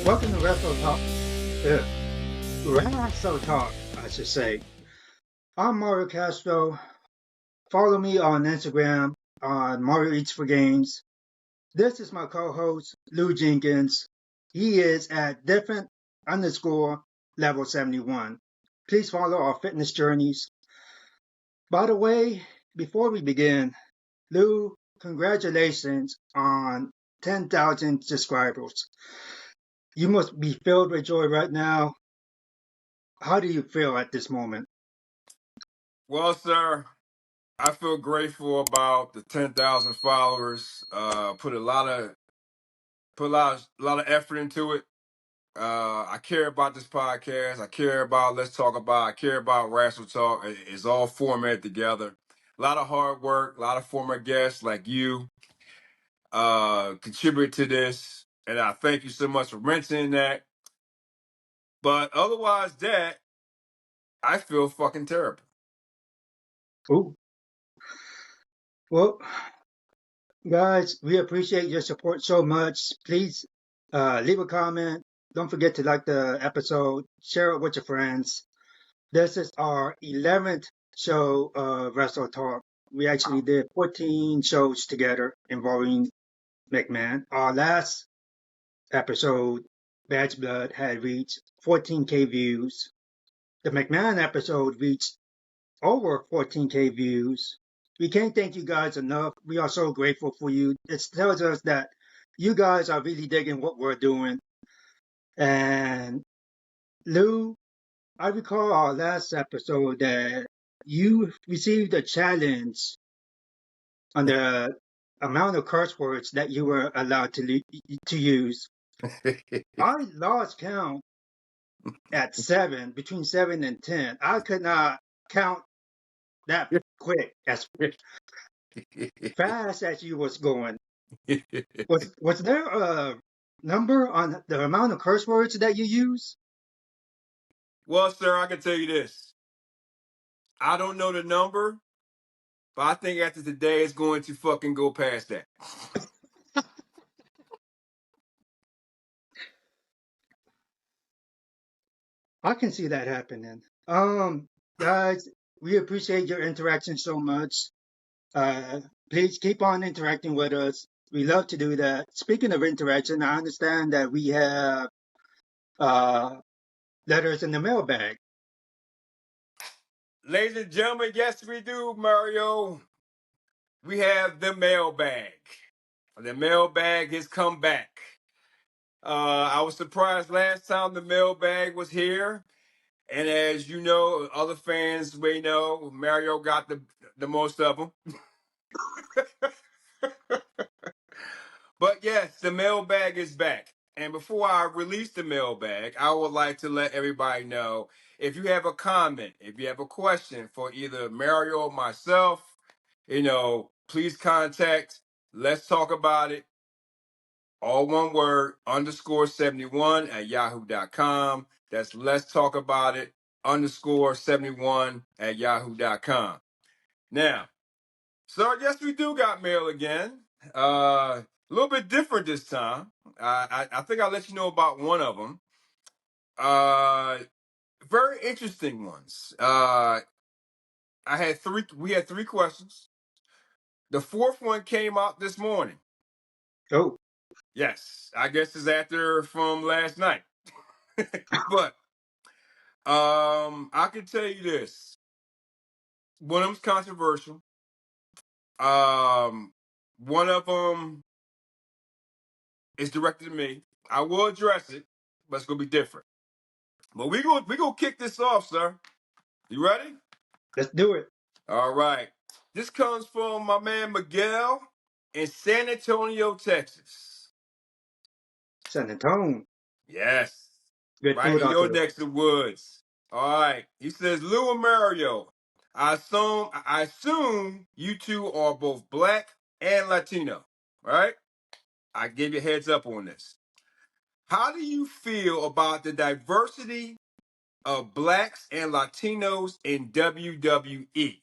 Welcome to Wrastle Talk, I should say. I'm Mario Castro. Follow me on Instagram on Mario Eats for Games. This is my co-host, Lou Jenkins. He is at different underscore level 71. Please follow our fitness journeys. By the way, before we begin, Lou, congratulations on 10,000 subscribers. You must be filled with joy right now. How do you feel at this moment? Well, sir, I feel grateful about the 10,000 followers. Put a lot of effort into it. I care about this podcast. I care about Let's Talk About. I care about Wrastle Talk. It's all formatted together. A lot of hard work. A lot of former guests like you contribute to this, and I thank you so much for mentioning that. But otherwise, that I feel fucking terrible. Ooh. Well, guys, we appreciate your support so much. Please leave a comment. Don't forget to like the episode, share it with your friends. This is our 11th show of Wrestle Talk. We actually did 14 shows together involving McMahon. Our last episode, Badge Blood, had reached 14K views. The McMahon episode reached over 14K views. We can't thank you guys enough. We are so grateful for you. It tells us that you guys are really digging what we're doing. And Lou, I recall our last episode that you received a challenge on the amount of curse words that you were allowed to use. I lost count at 7, between 7 and 10. I could not count that quick, as fast as you was going. Was there a number on the amount of curse words that you use? Well, sir, I can tell you this. I don't know the number, but I think after today it's going to fucking go past that. I can see that happening. Guys, we appreciate your interaction so much. Uh, please keep on interacting with us. We love to do that. Speaking of interaction, I understand that we have uh, letters in the mailbag. Ladies and gentlemen, yes, we do, Mario. We have the mailbag. The mailbag has come back. I was surprised last time the mailbag was here. And as you know, other fans may know, Mario got the most of them. But yes, the mailbag is back. And before I release the mailbag, I would like to let everybody know if you have a comment, if you have a question for either Mario or myself, please contact Let's Talk About It, all one word, _71 at yahoo.com. That's Let's Talk About It, _71 at yahoo.com. Now, so yes, we do got mail again. A little bit different this time. I think I'll let you know about one of them. Uh, very interesting ones. We had three questions. The fourth one came out this morning. Oh, Yes, I guess it's after from last night. But I can tell you this. One of them's controversial. One of them is directed to me. I will address it, but it's gonna be different. But we gonna kick this off, sir. You ready? let's do it. All right. This comes from my man Miguel in San Antonio, Texas. San Antonio. Yes. Good Right food in out your there. neck of the woods. All right. He says, Lou and Mario, I assume you two are both black and Latino, right? I give you a heads up on this. How do you feel about the diversity of blacks and Latinos in WWE?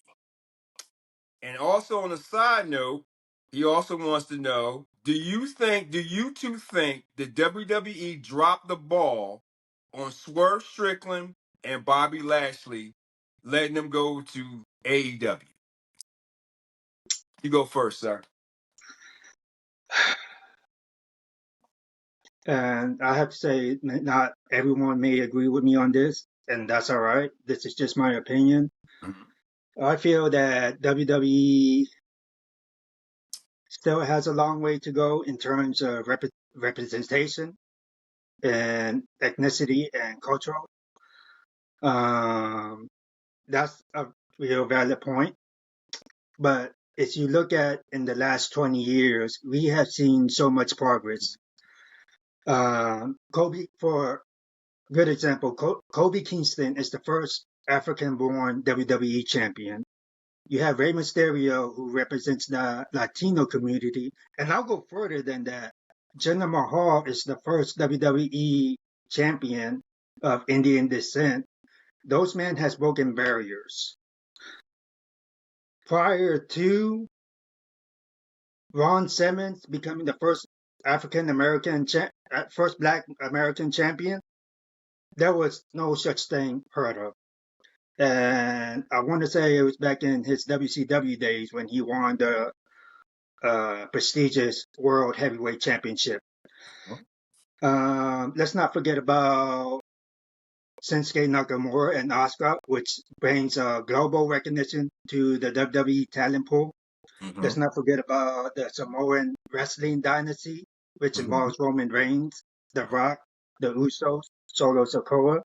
And also on a side note, he also wants to know, do you two think the WWE dropped the ball on Swerve Strickland and Bobby Lashley, letting them go to AEW? You go first, sir. And I have to say, not everyone may agree with me on this, and that's all right. This is just my opinion. Mhm. I feel that WWE still has a long way to go in terms of representation and ethnicity and cultural. Um, that's a real valid point. But as you look at in the last 20 years, we have seen so much progress. Kobe, for good example, Kobe Kingston is the first African-born WWE champion. You have Rey Mysterio, who represents the Latino community, and I'll go further than that. Jinder Mahal is the first WWE champion of Indian descent. Those men has broken barriers. Prior to Ron Simmons becoming the first African American, first Black American champion, there was no such thing heard of. And I want to say it was back in his WCW days when he won the prestigious World Heavyweight Championship. Let's not forget about Shinsuke Nakamura and Asuka, which brings global recognition to the WWE talent pool. Let's Mhm. not forget about the Samoan wrestling dynasty, which Mhm. involves Roman Reigns, The Rock, the Usos, Solo Sikoa.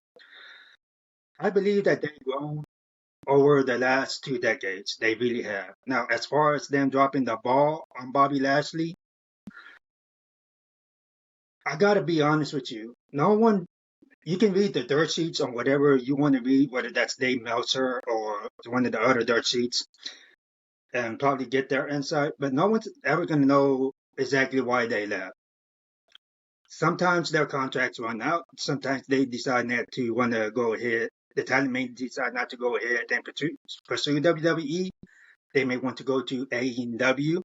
I believe that they've grown over the last 2 decades. They really have. Now, as far as them dropping the ball on Bobby Lashley, I gotta be honest with you. No one, you can read the dirt sheets on whatever you want to read, whether that's Dave Meltzer or one of the other dirt sheets, and probably get their insight, but no one's ever gonna know exactly why they left. Sometimes their contracts run out. Sometimes they decide not to want to go ahead. The talent may decide not to go ahead and pursue WWE. They may want to go to AEW.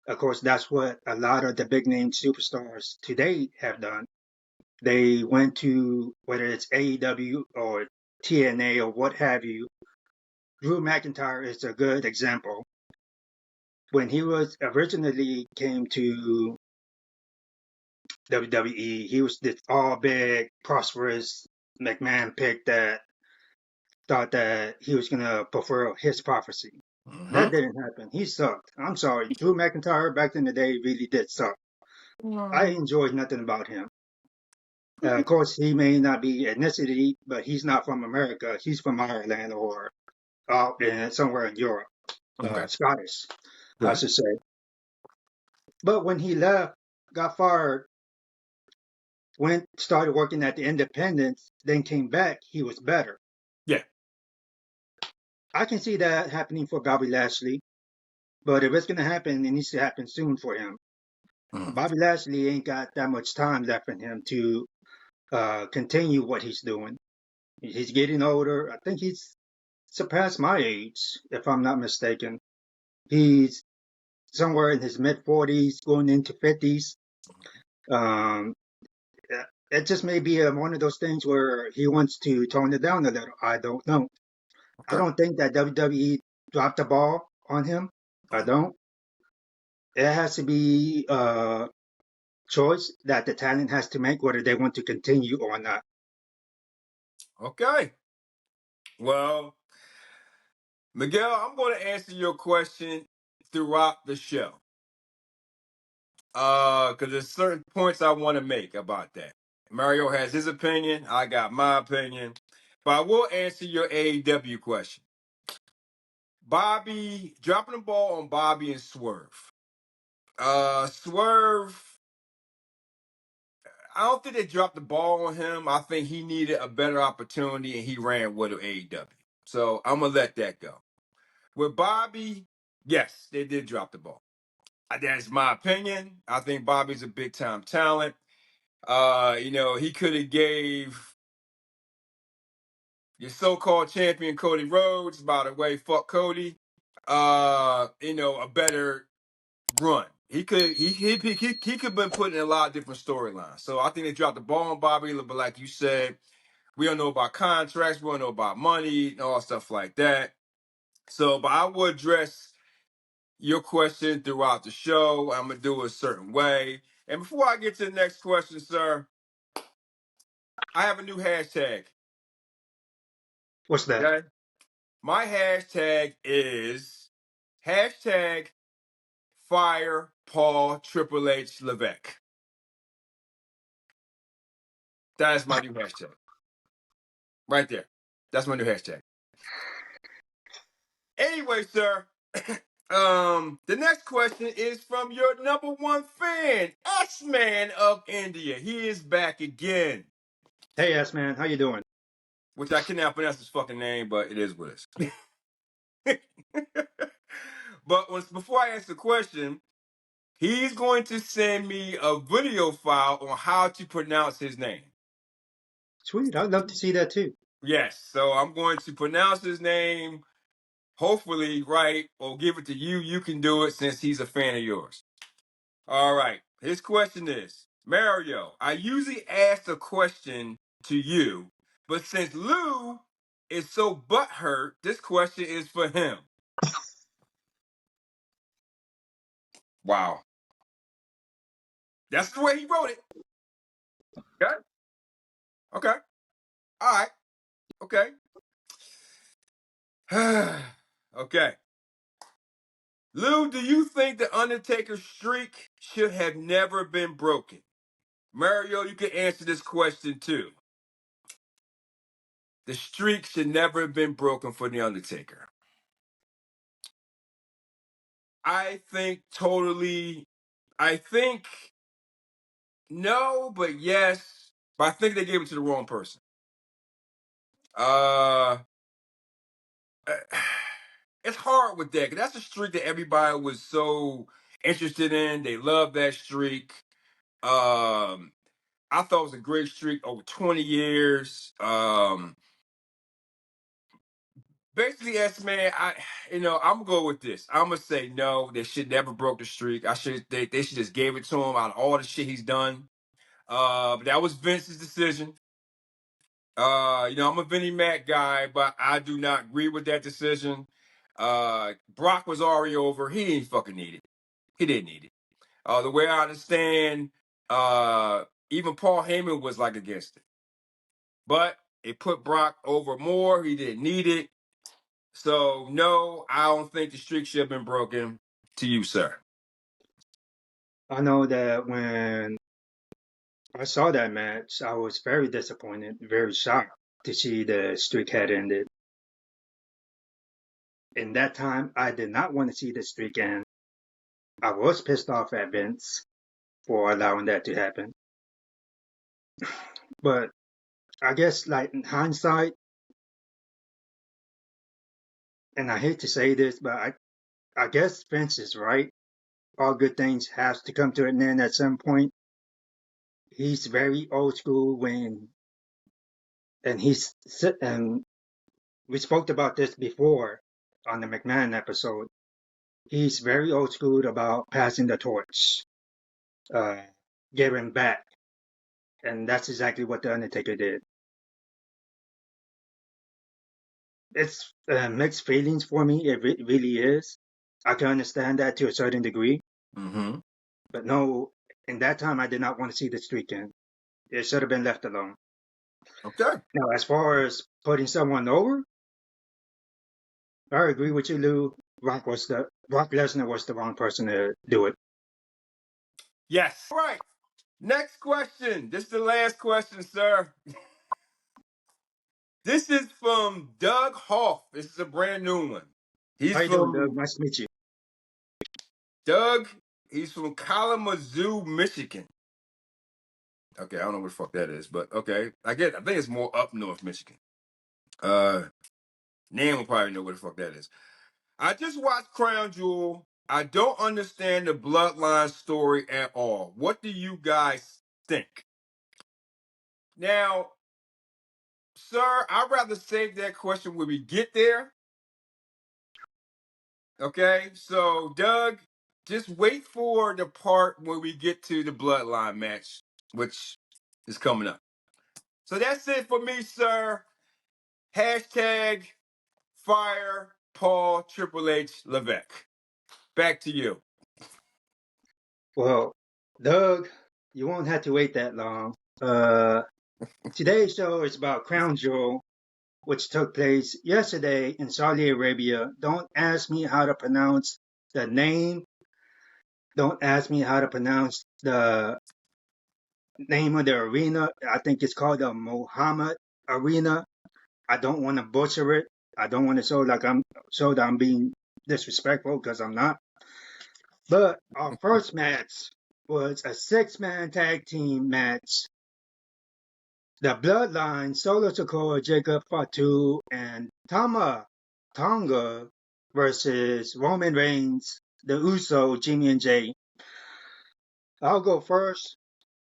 Of course, that's what a lot of the big name superstars today have done. They went to whether it's AEW or TNA or what have you. Drew McIntyre is a good example. When he was originally came to WWE, he was this all big, prosperous McMahon pick that thought that he was going to fulfill his prophecy. That Mhm. didn't happen. He sucked. I'm sorry. Drew McIntyre back in the day really did suck. I enjoyed nothing about him. Of course, he may not be ethnicity, but he's not from America. He's from Ireland or somewhere in Europe, Okay. Scottish, I Okay. should say. But when he left, got fired, went started working at the Independents, then came back, he was better. Yeah. I can see that happening for Bobby Lashley, but if it's going to happen, it needs to happen soon for him. Mhm. Bobby Lashley ain't got that much time left in him to continue what he's doing. He's getting older. I think he's surpassed my age, if I'm not mistaken. He's somewhere in his mid 40s, going into 50s. Um, it just may be one of those things where he wants to tone it down a little. I don't know. I Okay. don't think that WWE dropped the ball on him. I don't. It has to be a choice that the talent has to make whether they want to continue or not. Okay. Well, Miguel, I'm going to answer your question throughout the show. Because there's certain points I want to make about that. Mario has his opinion. I got my opinion. But I will answer your AEW question. Bobby, dropping the ball on Bobby and Swerve. Swerve, I don't think they dropped the ball on him. I think he needed a better opportunity and he ran with AEW. So I'm going to let that go. With Bobby, yes, they did drop the ball. That's my opinion. I think Bobby's a big time talent. He could have gave your so-called champion Cody Rhodes, by the way, fuck Cody. A better run. He could have been put in a lot of different storylines. So I think they dropped the ball on Bobby, but like you said, we don't know about contracts, we don't know about money and all stuff like that. So, but I will address your question throughout the show. I'm gonna do it a certain way. And before I get to the next question, sir, I have a new hashtag. What's that? Okay. My hashtag is hashtag fire Paul Triple H Levesque. That is my new hashtag. Right there. That's my new hashtag. Anyway, sir, the next question is from your number one fan, X-Man of India. He is back again. Hey, S man, how you doing? Which I cannot pronounce his fucking name, but it is what it is. But before I answer the question, he's going to send me a video file on how to pronounce his name. Sweet, I'd love to see that too. Yes, so I'm going to pronounce his name, hopefully right, or give it to you. You can do it since he's a fan of yours. All right. His question is, Mario, I usually ask a question to you, but since Lou is so butthurt, this question is for him. Wow. That's the way he wrote it. Okay. Okay. All right. Okay. Okay. Lou, do you think the Undertaker's streak should have never been broken? Mario, you can answer this question too. The streak should never have been broken for The Undertaker. I think totally. I think no, but yes. But I think they gave it to the wrong person. Uh, it's hard with that 'cause that's a streak that everybody was so interested in. They love that streak. Um, I thought it was a great streak over 20 years. Basically, yes, man. I'm gonna go with this. I'm gonna say no. They should never broke the streak. They should just gave it to him out of all the shit he's done. But that was Vince's decision. I'm a Vinnie Mac guy, but I do not agree with that decision. Brock was already over. He didn't fucking need it. He didn't need it. The way I understand, even Paul Heyman was like against it. But it put Brock over more. He didn't need it. So no, I don't think the streak should have been broken. To you, sir. I know that when I saw that match, I was very disappointed, very shocked to see the streak had ended. In that time, I did not want to see the streak end. I was pissed off at Vince for allowing that to happen. But I guess, like in hindsight, and I hate to say this, but I guess Vince is right. All good things has to come to an end at some point. He's very old school and we spoke about this before on the McMahon episode. He's very old school about passing the torch, uh, giving back, and that's exactly what the Undertaker did. It's mixed feelings for me. It really is. I can understand that to a certain degree, Mm-hmm. but no, in that time I did not want to see the streak end. It should have been left alone. Okay. Now, as far as putting someone over, I agree with you, Lou. Brock Lesnar was the wrong person to do it. Yes. All right. Next question. This is the last question, sir. This is from Doug Hoff. This is a brand new one. How He's you doing, Doug? from Nice to meet you. Doug. He's from Kalamazoo, Michigan. Okay, I don't know what the fuck that is, but okay. I think it's more up north Michigan. Nan will probably know what the fuck that is. I just watched Crown Jewel. I don't understand the bloodline story at all. What do you guys think? Now, sir, I'd rather save that question when we get there. Okay, so Doug, just wait for the part when we get to the bloodline match, which is coming up. So that's it for me, sir. Hashtag fire Paul Triple H Levesque. Back to you. Well, Doug, you won't have to wait that long. Uh, Today's show is about Crown Jewel, which took place yesterday in Saudi Arabia. Don't ask me how to pronounce the name. Don't ask me how to pronounce the name of the arena. I think it's called the Mohammed Arena. I don't want to butcher it. I don't want to show that I'm being disrespectful because I'm not. But our first match was a six-man tag team match. The Bloodline, Solo Sikoa, Jacob Fatu, and Tonga versus Roman Reigns, the Uso, Jimmy and Jay. I'll go first.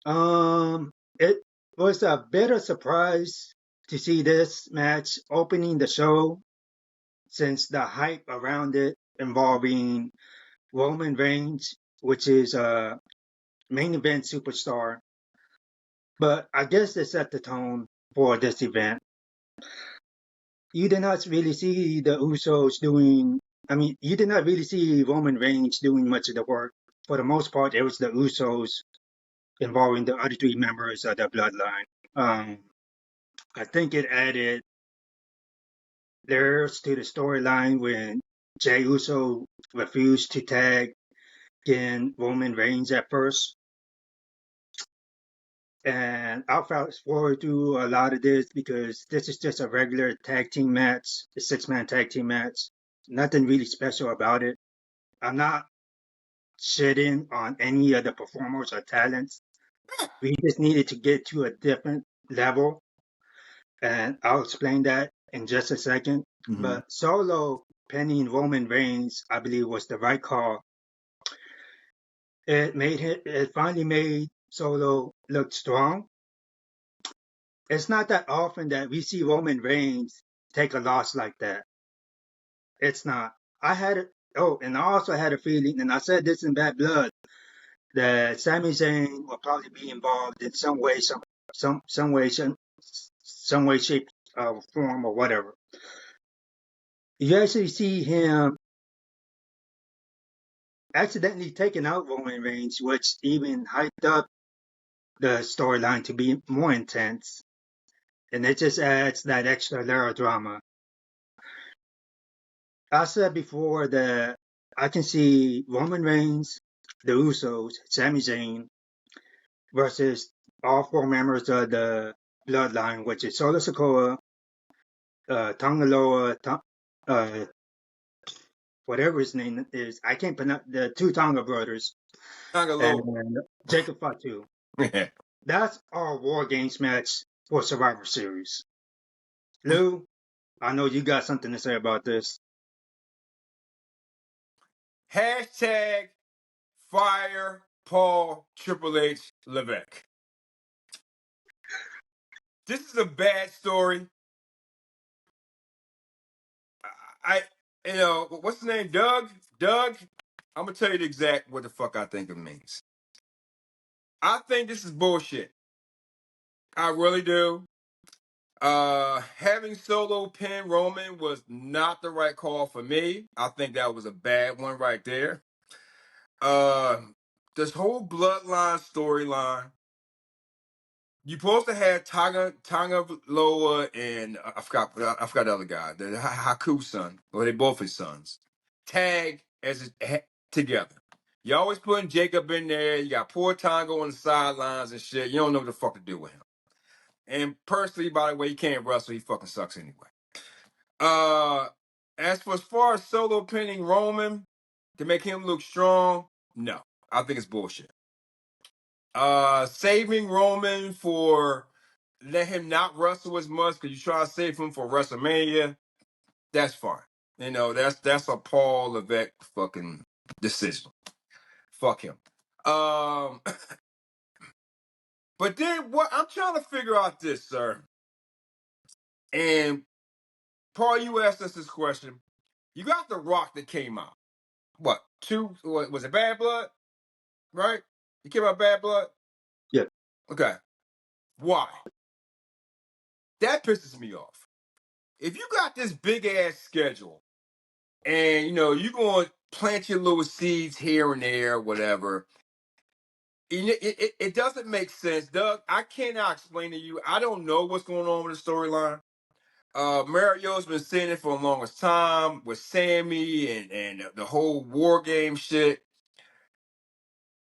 It was a bit of surprise to see this match opening the show since the hype around it involving Roman Reigns, which is a main event superstar. But I guess it set the tone for this event. You did not really see the Usos doing, I mean, you did not really see Roman Reigns doing much of the work. For the most part, it was the Usos involving the other three members of the bloodline. I think it added layers to the storyline when Jey Uso refused to tag in Roman Reigns at first. And I'll fast forward through a lot of this because this is just a regular tag team match, a six-man tag team match. Nothing really special about it. I'm not shitting on any of the performers or talents. We just needed to get to a different level, and I'll explain that in just a second. Mm-hmm. But Solo penning Roman Reigns, I believe, was the right call. It finally made Solo look strong. It's not that often that we see Roman Reigns take a loss like that. It's not. I had it. Oh, and I also had a feeling, and I said this in Bad Blood, that Sami Zayn will probably be involved in some way, some way, shape, form, or whatever. You actually see him accidentally taking out Roman Reigns, which even hyped up the storyline to be more intense, and it just adds that extra layer of drama. I said before that I can see Roman Reigns, the Usos, Sami Zayn versus all four members of the bloodline, which is Solo Sikoa, Tongaloa, whatever his name is. I can't pronounce the two Tonga brothers, Tangaloa. and Jacob Fatu. That's our War Games match for Survivor Series. Lou, I know you got something to say about this. Hashtag fire Paul Triple H Levesque. This is a bad story. What's his name? Doug? Doug? I'm gonna tell you the exact what the fuck I think it means. I think this is bullshit. I really do. Having Solo pin Roman was not the right call for me. I think that was a bad one right there. Uh, this whole bloodline storyline. You supposed to have Tonga Loa and I forgot the other guy, the Haku son, or they both his sons. Tag together. You always putting Jacob in there. You got poor Tonga on the sidelines and shit. You don't know what the fuck to do with him. And personally, by the way, he can't wrestle. He fucking sucks anyway. Uh, as far as Solo pinning Roman to make him look strong, no, I think it's bullshit. Saving Roman for let him not wrestle as much because you try to save him for WrestleMania. That's fine. That's a Paul Levesque fucking decision. Fuck him. Um, but then what I'm trying to figure out this, sir. And Paul, you asked us this question. You got The Rock that came out. What? Was it Bad Blood? Right? You care about Bad Blood? Yeah. Okay. Why? That pisses me off. If you got this big ass schedule and you're going to plant your little seeds here and there, whatever, it doesn't make sense. Doug, I cannot explain to you. I don't know what's going on with the storyline. Mario's been saying it for the longest time with Sammy and the whole war game shit.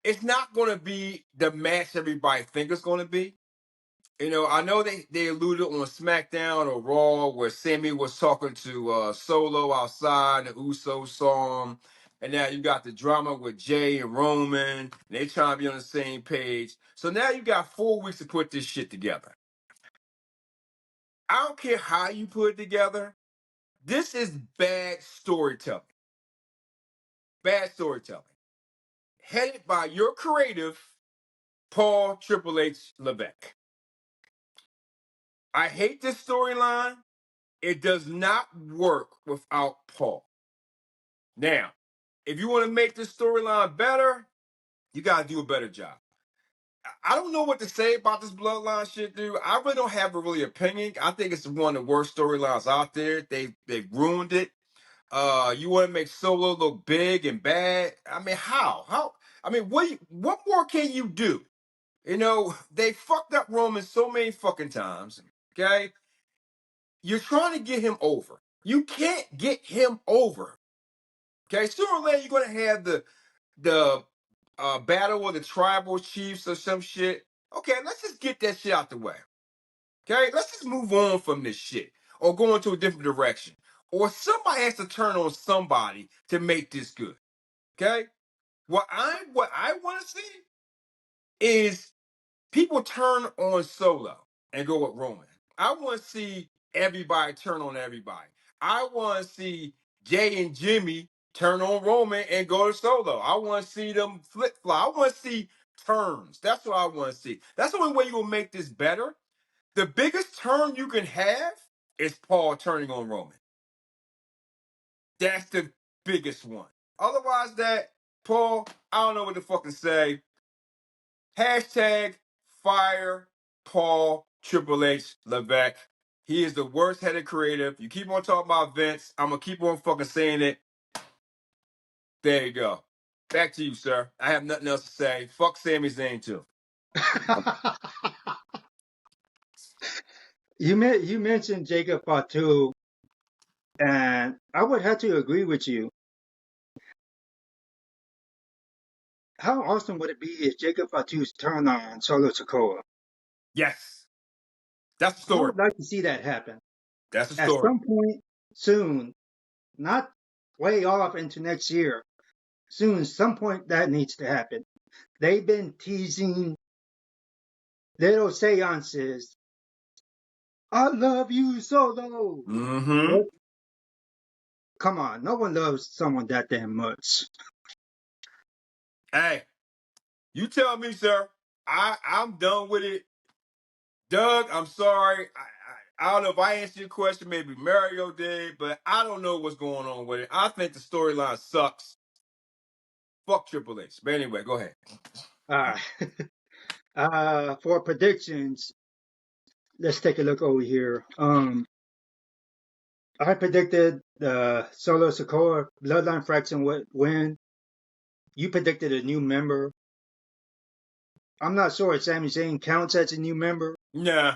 It's not going to be the match everybody think it's going to be. I know they alluded on SmackDown or Raw where Sammy was talking to Solo outside, and the Usos saw him. And now you got the drama with Jay and Roman. And they trying to be on the same page. So now you got 4 weeks to put this shit together. I don't care how you put it together. This is bad storytelling. Bad storytelling. Headed by your creative, Paul Triple H Levesque. I hate this storyline. It does not work without Paul. Now, if you want to make this storyline better, you got to do a better job. I don't know what to say about this bloodline shit, dude. I really don't have a really opinion. I think it's one of the worst storylines out there. They've ruined it. You want to make Solo look big and bad? I mean, how? I mean, what more can you do? They fucked up Roman so many fucking times. Okay, you're trying to get him over. You can't get him over. Okay, sooner or later you're gonna have the battle of the tribal chiefs or some shit. Okay, let's just get that shit out the way. Okay, let's just move on from this shit or go into a different direction. Or somebody has to turn on somebody to make this good. Okay, what I want to see is people turn on Solo and go with Roman. I want to see everybody turn on everybody. I want to see Jay and Jimmy turn on Roman and go to Solo. I want to see them flip flop. I want to see turns. That's what I want to see. That's the only way you're going to make this better. The biggest turn you can have is Paul turning on Roman. That's the biggest one. Otherwise, Paul, I don't know what to fucking say. Hashtag fire Paul Triple H Levesque. He is the worst headed creative. You keep on talking about Vince. I'm going to keep on fucking saying it. There you go. Back to you, sir. I have nothing else to say. Fuck Sami Zayn, too. You mentioned Jacob Fatu, and I would have to agree with you. How awesome would it be if Jacob Fatu's turned on Solo Sikoa? Yes. That's the I story. would like to see that happen That's the at story. some point soon, not way off into next year. Soon, some point that needs to happen. They've been teasing little seances. I love you, Solo. Mm-hmm. What? Come on, no one loves someone that damn much. Hey, you tell me, sir. I'm done with it. Doug, I'm sorry. I don't know if I answered your question. Maybe Mario did, but I don't know what's going on with it. I think the storyline sucks. Fuck Triple H. But anyway, go ahead. Uh, for predictions, let's take a look over here. I predicted the Solo Sikoa Bloodline Fraction would win. You predicted a new member. I'm not sure if Sami Zayn counts as a new member. Nah.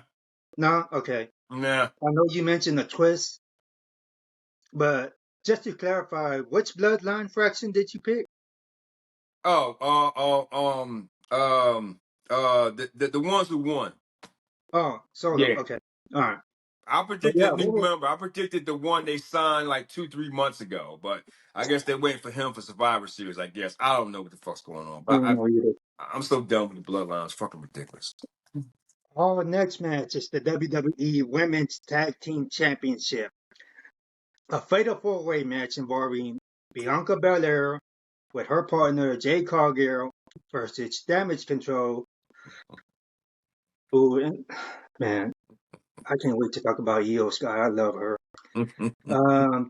No? Okay. Nah. I know you mentioned a twist, but just to clarify, which Bloodline Fraction did you pick? Oh, the ones who won. Oh, Solo. Yeah. Okay. All right. I But yeah, predicted a new member. I predicted the one they signed like 2-3 months ago, but I guess they're waiting for him for Survivor Series. I guess I don't know what the fuck's going on, I but don't know either. I'm so done with the bloodline. It's fucking ridiculous. Our next match is the WWE Women's Tag Team Championship. A fatal four-way match involving Bianca Belair with her partner Jade Cargill versus Damage Control. Ooh, and, man, I can't wait to talk about Io Sky. I love her.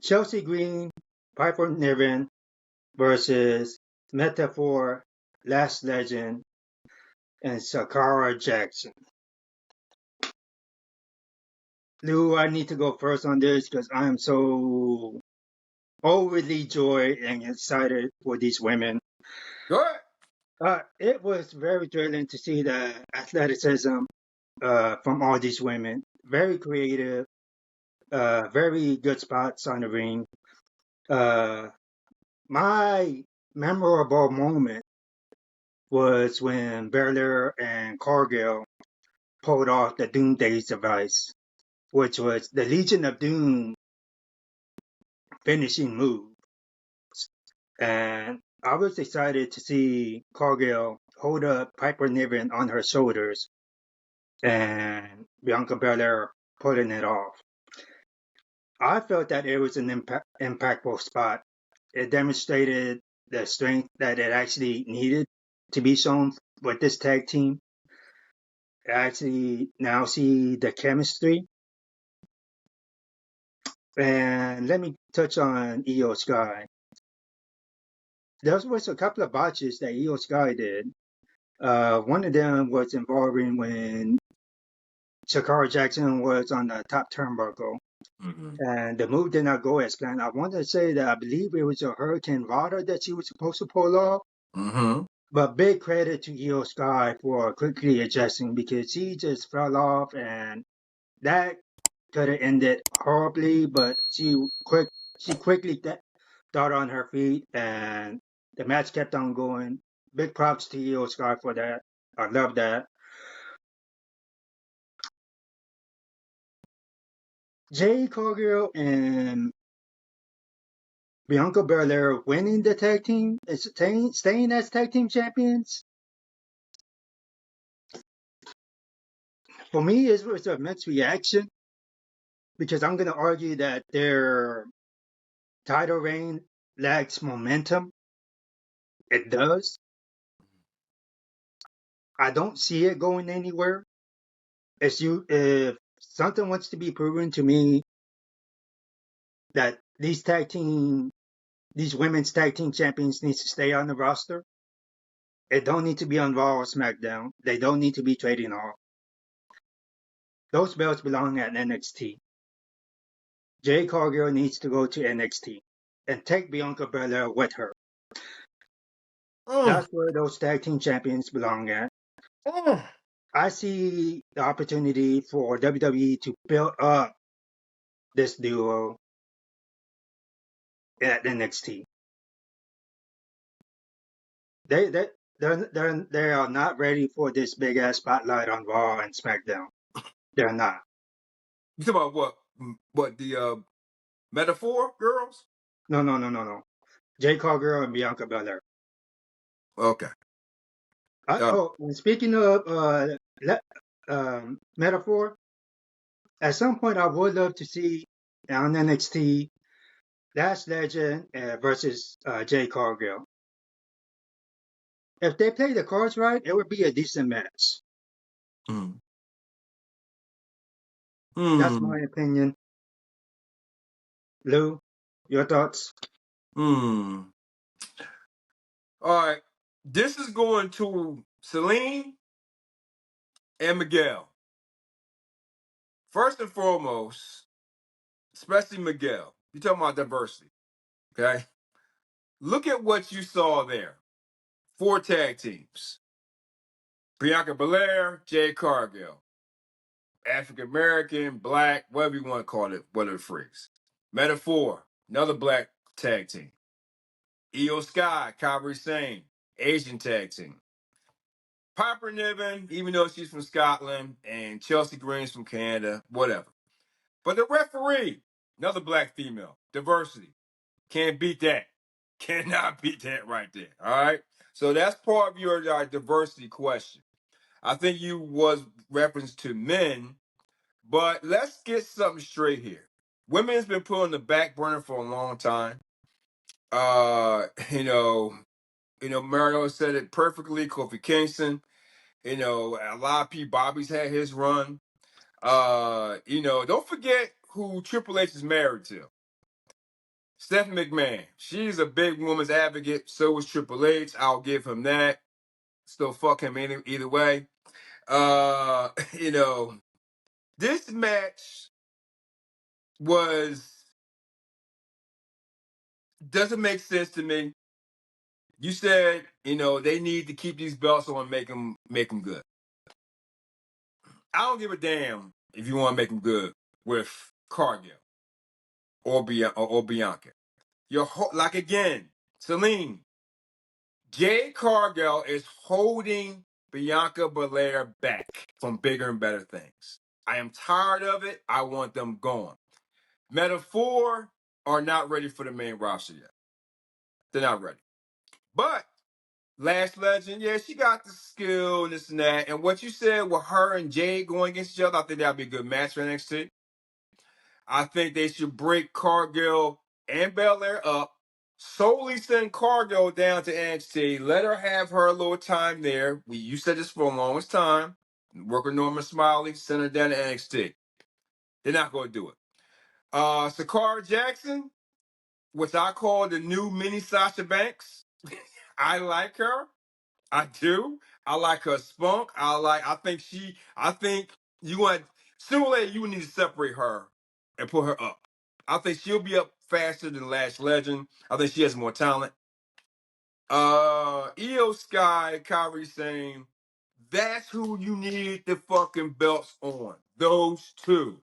Chelsea Green, Piper Niven, versus Metaphor, Last Legend, and Sakara Jackson. Lou, I need to go first on this because I am so overly joyed and excited for these women. Go ahead. It was very thrilling to see the athleticism from all these women. Very creative, very good spots on the ring. Uh, my memorable moment was when Belair and Cargill pulled off the Doomsday device, which was the Legion of Doom finishing move. And I was excited to see Cargill hold up Piper Niven on her shoulders and Bianca Belair pulling it off. I felt that it was an impactful spot. It demonstrated the strength that it actually needed to be shown with this tag team. I actually now see the chemistry. And let me touch on Io Sky. There was a couple of botches that Io Sky did. One of them was involving when Shakara Jackson was on the top turnbuckle. Mm-hmm. And the move did not go as planned. I want to say that I believe it was a Hurricane Rana that she was supposed to pull off. Mm-hmm. But big credit to Io Sky for quickly adjusting because she just fell off and that could have ended horribly. But she quickly got on her feet and the match kept on going. Big props to Io Sky for that. I love that. Jay Cargill and Bianca Belair winning the tag team, staying as tag team champions. For me, it was a mixed reaction because I'm going to argue that their title reign lacks momentum. It does. I don't see it going anywhere. If something wants to be proven to me that these women's tag team champions need to stay on the roster, it don't need to be on Raw or SmackDown. They don't need to be trading off. Those belts belong at NXT. Jay Cargill needs to go to NXT and take Bianca Belair with her. Mm. That's where those tag team champions belong at. Mm. I see the opportunity for WWE to build up this duo at NXT. They they they are not ready for this big ass spotlight on Raw and SmackDown. They're not. You talking about what? What the metaphor girls? No. Jay Cargill and Bianca Belair. Okay. And speaking of metaphor, at some point I would love to see on NXT Last Legend versus Jay Cargill. If they play the cards right, it would be a decent match. Mm. That's Mm. my opinion. Lou, your thoughts? Mm. All right. This is going to Celine and Miguel. First and foremost, especially Miguel. You're talking about diversity. Okay. Look at what you saw there. 4 tag teams. Bianca Belair, Jay Cargill. African American, black, whatever you want to call it, whatever the freaks. Metaphor, another black tag team. Io Sky, Kyrie Sane, Asian tag team. Piper Niven, even though she's from Scotland, and Chelsea Green's from Canada, whatever. But the referee, another black female, diversity. Can't beat that. Cannot beat that right there. All right. So that's part of your diversity question. I think you was reference to men, but let's get something straight here. Women's been put on the back burner for a long time. Uh, you know, Mario said it perfectly. Kofi Kingston. A lot of P. Bobby's had his run. Don't forget who Triple H is married to. Stephanie McMahon, she's a big woman's advocate. So was Triple H. I'll give him that. Still fuck him either way. You know, this match was doesn't make sense to me. You said, they need to keep these belts on, make them good. I don't give a damn if you want to make them good with Cargill or Bianca. Like again, Celine, Jade Cargill is holding Bianca Belair back from bigger and better things. I am tired of it. I want them gone. Metaphor are not ready for the main roster yet. They're not ready. But Last Legend, yeah, she got the skill and this and that. And what you said with her and Jade going against each other, I think that'd be a good match for NXT. I think they should break Cargill and Belair up, solely send Cargill down to NXT, let her have her little time there. You said this for the longest time. Work with Norman Smiley, send her down to NXT. They're not going to do it. Sakara Jackson, which I call the new mini Sasha Banks. I like her. I do. I like her spunk. I think you want, sooner or later, you need to separate her and put her up. I think she'll be up faster than Lash Legend. I think she has more talent. Io Sky, Kyrie saying, that's who you need the fucking belts on. Those two.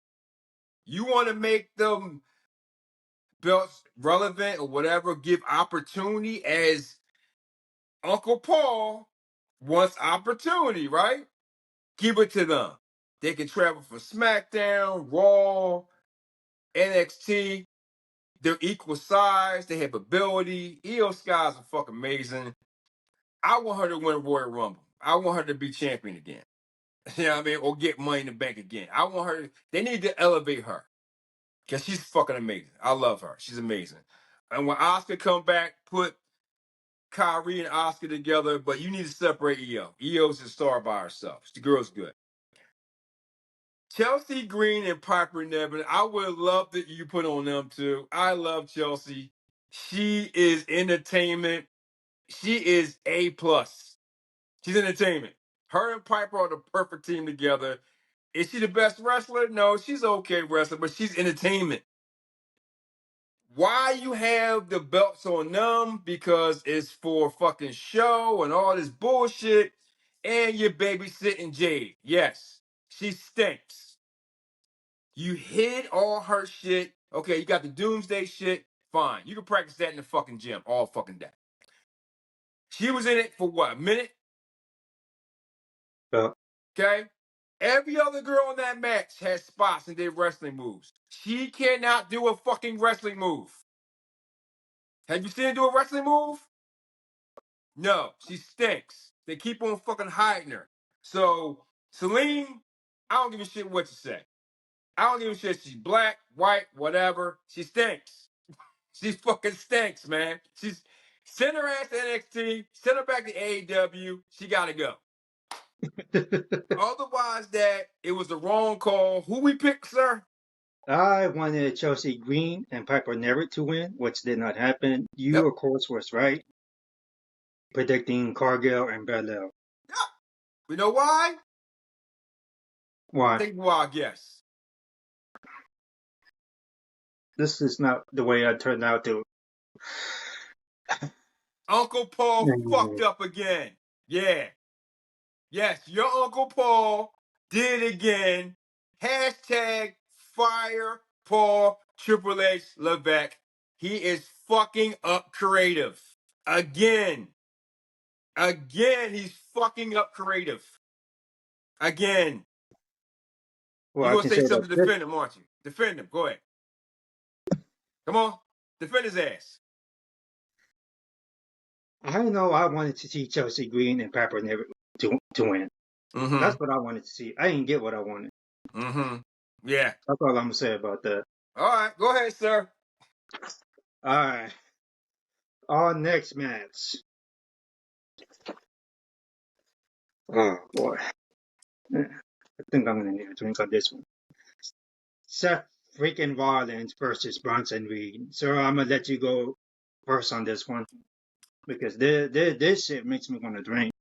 You want to make them belts relevant or whatever, give opportunity as Uncle Paul wants opportunity, right? Give it to them. They can travel from SmackDown, Raw, NXT. They're equal size. They have ability. Io Sky's are fucking amazing. I want her to win Royal Rumble. I want her to be champion again. You know what I mean? Or get Money in the Bank again. I want her. They need to elevate her because she's fucking amazing. I love her. She's amazing. And when Oscar come back, put Kyrie and Oscar together, but you need to separate Io. Io's a star by herself. The girl's good. Chelsea Green and Piper Niven, I would love that you put on them too. I love Chelsea. She is entertainment. She is A plus. She's entertainment. Her and Piper are the perfect team together. Is she the best wrestler? No, she's okay wrestler, but she's entertainment. Why you have the belts on them? Because it's for fucking show and all this bullshit. And you're babysitting Jade. Yes, she stinks. You hid all her shit. Okay, you got the doomsday shit. Fine. You can practice that in the fucking gym all fucking day. She was in it for what, a minute? Okay? Every other girl in that match has spots and did wrestling moves. She cannot do a fucking wrestling move. Have you seen her do a wrestling move? No, she stinks. They keep on fucking hiding her. So, Celine, I don't give a shit what you say. I don't give a shit if she's black, white, whatever. She stinks. She fucking stinks, man. She's send her ass to NXT, send her back to AEW. She gotta go. Otherwise, that it was the wrong call. Who we picked, sir? I wanted Chelsea Green and Piper Neverett to win, which did not happen. You, Yep. of course, was right, predicting Cargill and Belair. Yep. You know why? Why? Think why, I guess. This is not the way I turned out to. Uncle Paul fucked up again. Yeah. Yes, your Uncle Paul did it again. Hashtag fire Paul Triple H Levesque. He is fucking up creative. Again. Again, he's fucking up creative. Again. Well, You I gonna can say say that something to this. defend him, aren't you? Defend him. Go ahead. Come on. Defend his ass. I know I wanted to see Chelsea Green and Piper Neverett to win. Mm-hmm. That's what I wanted to see. I didn't get what I wanted. Mm-hmm. Yeah. That's all I'm gonna say about that. All right. Go ahead, sir. All right. Our next match. Oh boy. I think I'm gonna need a drink on this one. Seth freaking Rollins versus Bronson Reed. So I'm gonna let you go first on this one because this shit makes me want to drink.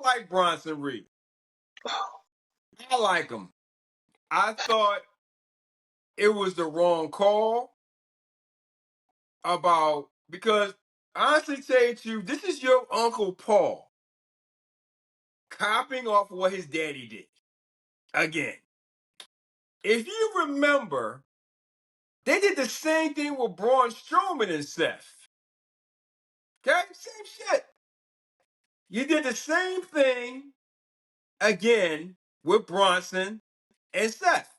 Like Bronson Reed. I like him. I thought it was the wrong call about because honestly say to you, this is your Uncle Paul copying off what his daddy did. Again. If you remember, they did the same thing with Braun Strowman and Seth. Okay? Same shit. You did the same thing again with Bronson and Seth.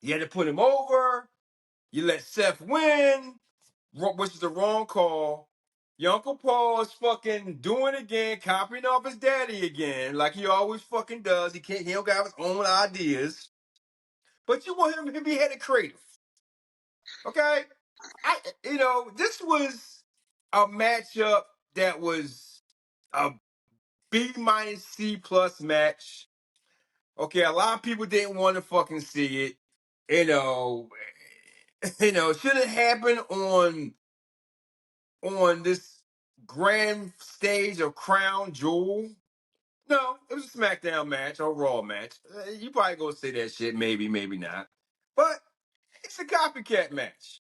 You had to put him over. You let Seth win, which is the wrong call. Your Uncle Paul is fucking doing it again, copying off his daddy again, like he always fucking does. He don't got his own ideas. But you want him to be head of creative. Okay? This was a matchup that was a B minus C plus match. Okay, a lot of people didn't want to fucking see it. You know, should it happen on this grand stage of Crown Jewel? No, it was a SmackDown match or Raw match. You probably gonna say that shit, maybe, maybe not. But it's a copycat match.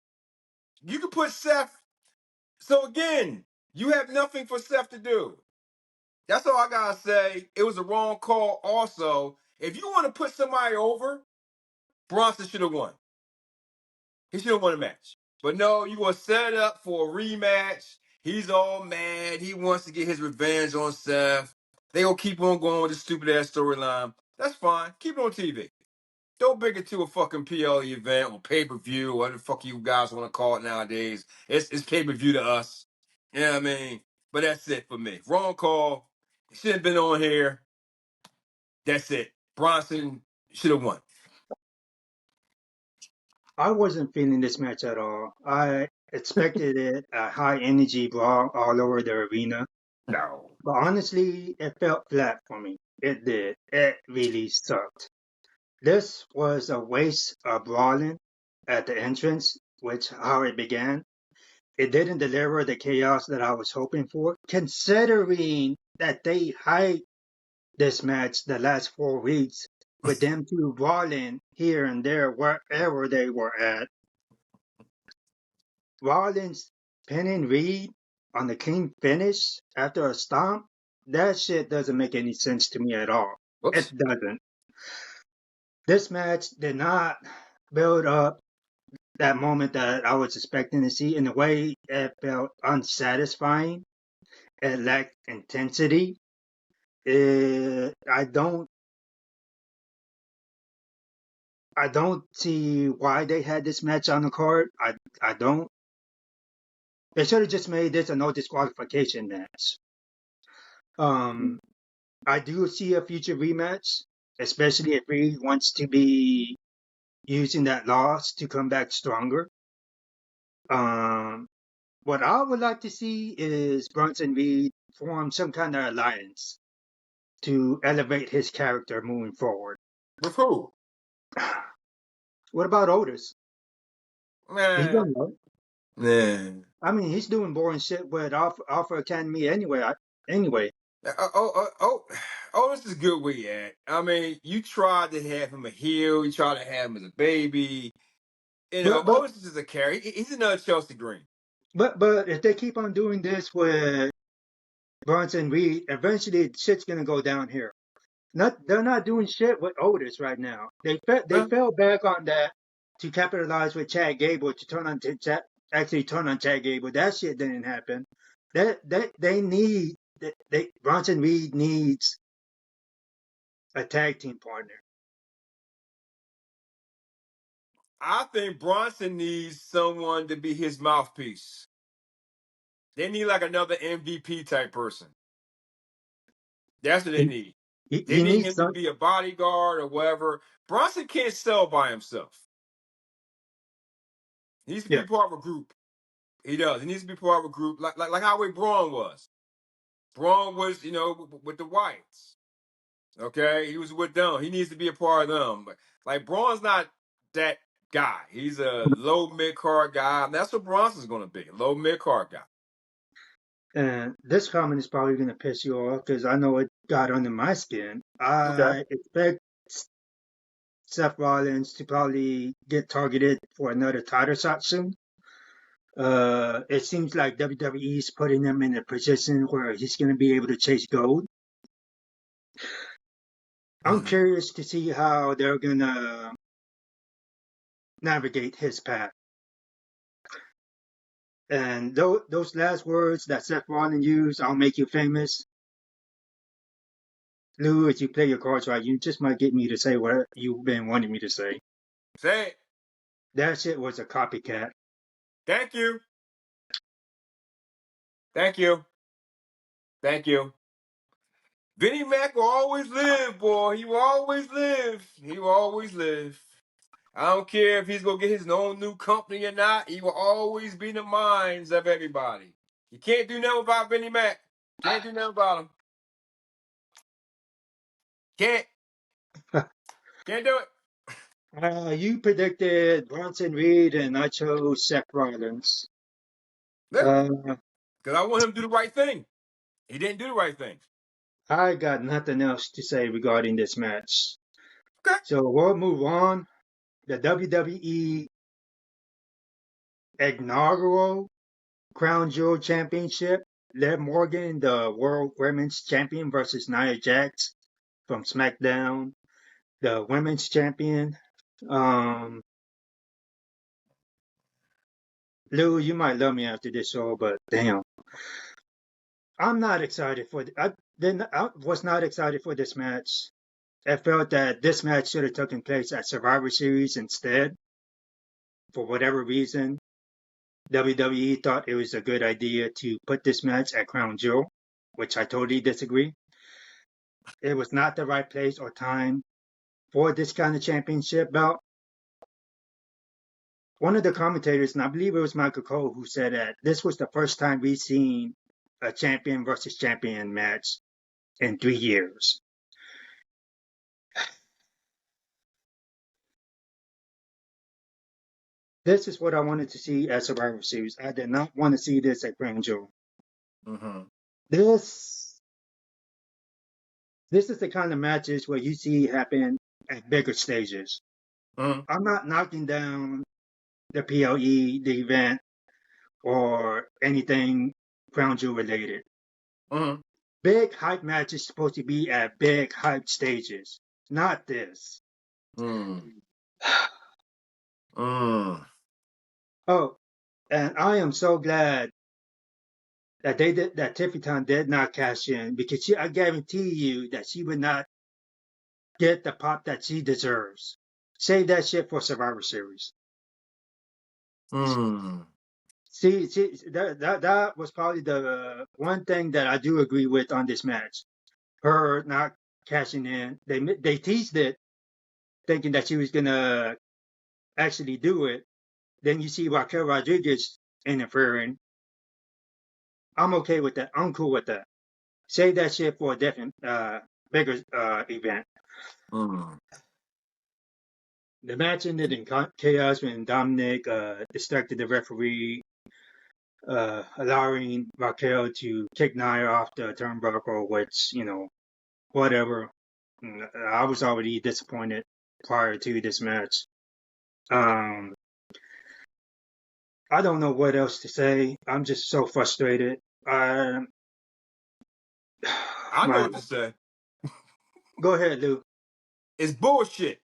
You can put Seth. So again, you have nothing for Seth to do. That's all I gotta say. It was a wrong call. Also, if you want to put somebody over, Bronson should have won. He should have won a match. But no, you want to set it up for a rematch. He's all mad. He wants to get his revenge on Seth. They gonna keep on going with the stupid ass storyline. That's fine. Keep it on TV. Don't bring it to a fucking PLE event or pay per view, whatever the fuck you guys want to call it nowadays. It's pay per view to us. You know what I mean? But that's it for me. Wrong call. Should have been on here. That's it. Bronson should have won. I wasn't feeling this match at all. I expected it a high energy brawl all over the arena, No. but honestly, it felt flat for me. It did. It really sucked. This was a waste of brawling at the entrance, which how it began. It didn't deliver the chaos that I was hoping for, considering that they hyped this match the last 4 weeks with them two brawling here and there wherever they were at. Rollins pinning Reed on the clean finish after a stomp, that shit doesn't make any sense to me at all. Whoops. It doesn't. This match did not build up that moment that I was expecting to see. In a way, it felt unsatisfying. It lacked intensity. I don't see why they had this match on the card. I don't. They should have just made this a no disqualification match. Um, I do see a future rematch, especially if Reed wants to be using that loss to come back stronger. Um, what I would like to see is Bronson Reed form some kind of alliance to elevate his character moving forward. With who? What about Otis? He's Man. done well. Man. I mean, he's doing boring shit with Alpha Academy anyway. Anyway, This is good where you at. I mean, you tried to have him a heel. You tried to have him as a baby. but but Otis is just a carry. He's another Chelsea Green. but if they keep on doing this with Bronson Reed, eventually shit's gonna go down here. They're not doing shit with Otis right now. They Huh? fell back on that to capitalize with Chad Gable to turn on actually turn on Chad Gable. That shit didn't happen. They need Bronson Reed needs a tag team partner. I think Bronson needs someone to be his mouthpiece. They need like another MVP type person. That's what they He, need. They he need needs him to some. be a bodyguard or whatever. Bronson can't sell by himself. He needs to be Yeah, part of a group. He does. He needs to be part of a group, like how way Braun was. Braun was, with the Whites. Okay, he was with them. He needs to be a part of them. But like Braun's not that guy. He's a low mid card guy, and that's what Bronson's going to be, a low mid card guy. And this comment is probably going to piss you off because I know it got under my skin. Okay. I expect Seth Rollins to probably get targeted for another title shot soon. It seems like WWE is putting him in a position where he's going to be able to chase gold. I'm Mhm. curious to see how they're going to navigate his path. And those last words that Seth Rollins used, "I'll make you famous." Lou, if you play your cards right, you just might get me to say what you've been wanting me to say. Say it. That shit was a copycat. Thank you. Thank you. Thank you. Vinnie Mac will always live, boy. He will always live. He will always live. I don't care if he's gonna get his own new company or not. He will always be in the minds of everybody. You can't do nothing about Vinnie Mac. Can't do nothing about him. Can't. Can't do it. You predicted Bronson Reed, and I chose Seth Rollins. Yeah. Uh, Because I want him to do the right thing. He didn't do the right thing. I got nothing else to say regarding this match. Okay. So we'll move on. The WWE inaugural Crown Jewel Championship. Liv Morgan, the World Women's Champion, versus Nia Jax from SmackDown, the Women's Champion. Um, Lou, you might love me after this show, but damn, I'm not excited for. I was not excited for this match. I felt that this match should have taken place at Survivor Series instead. For whatever reason, WWE thought it was a good idea to put this match at Crown Jewel, which I totally disagree. It was not the right place or time for this kind of championship belt. One of the commentators, and I believe it was Michael Cole, who said that this was the first time we've seen a champion versus champion match in 3 years. This is what I wanted to see at Survivor Series. I did not want to see this at Crown Jewel. Mm-hmm. This this is the kind of matches where you see happen at bigger stages. Mm-hmm. I'm not knocking down the PLE, the event, or anything Crown Jewel related. Mm-hmm. Big hype matches supposed to be at big hype stages, not this. Mm. Mm. Oh, and I am so glad that Tiffany did not cash in because I guarantee you that she would not get the pop that she deserves. Save that shit for Survivor Series. Mm. See, that was probably the one thing that I do agree with on this match. Her not cashing in. They teased it, thinking that she was gonna actually do it. Then you see Raquel Rodriguez interfering. I'm okay with that. I'm cool with that. Save that shit for a different, bigger event. Mm. The match ended in chaos when Dominic distracted the referee, allowing Raquel to kick Nia off the turnbuckle, which, whatever. I was already disappointed prior to this match. Um, I don't know what else to say. I'm just so frustrated. I know My, what to say. go ahead, Lou. It's bullshit.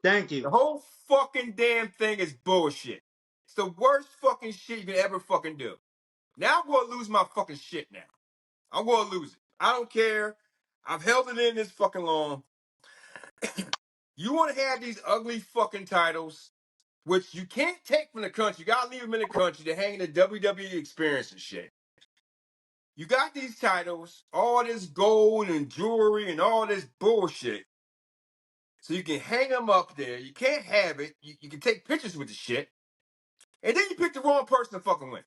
Thank The you. whole fucking damn thing is bullshit. It's the worst fucking shit you can ever fucking do. Now I'm gonna lose my fucking shit now. I'm gonna lose it. I don't care. I've held it in this fucking long. You want to have these ugly fucking titles, which you can't take from the country. You gotta leave them in the country to hang in the WWE experience and shit. You got these titles, all this gold and jewelry and all this bullshit. So you can hang them up there. You can't have it. You can take pictures with the shit. And then you pick the wrong person to fucking win.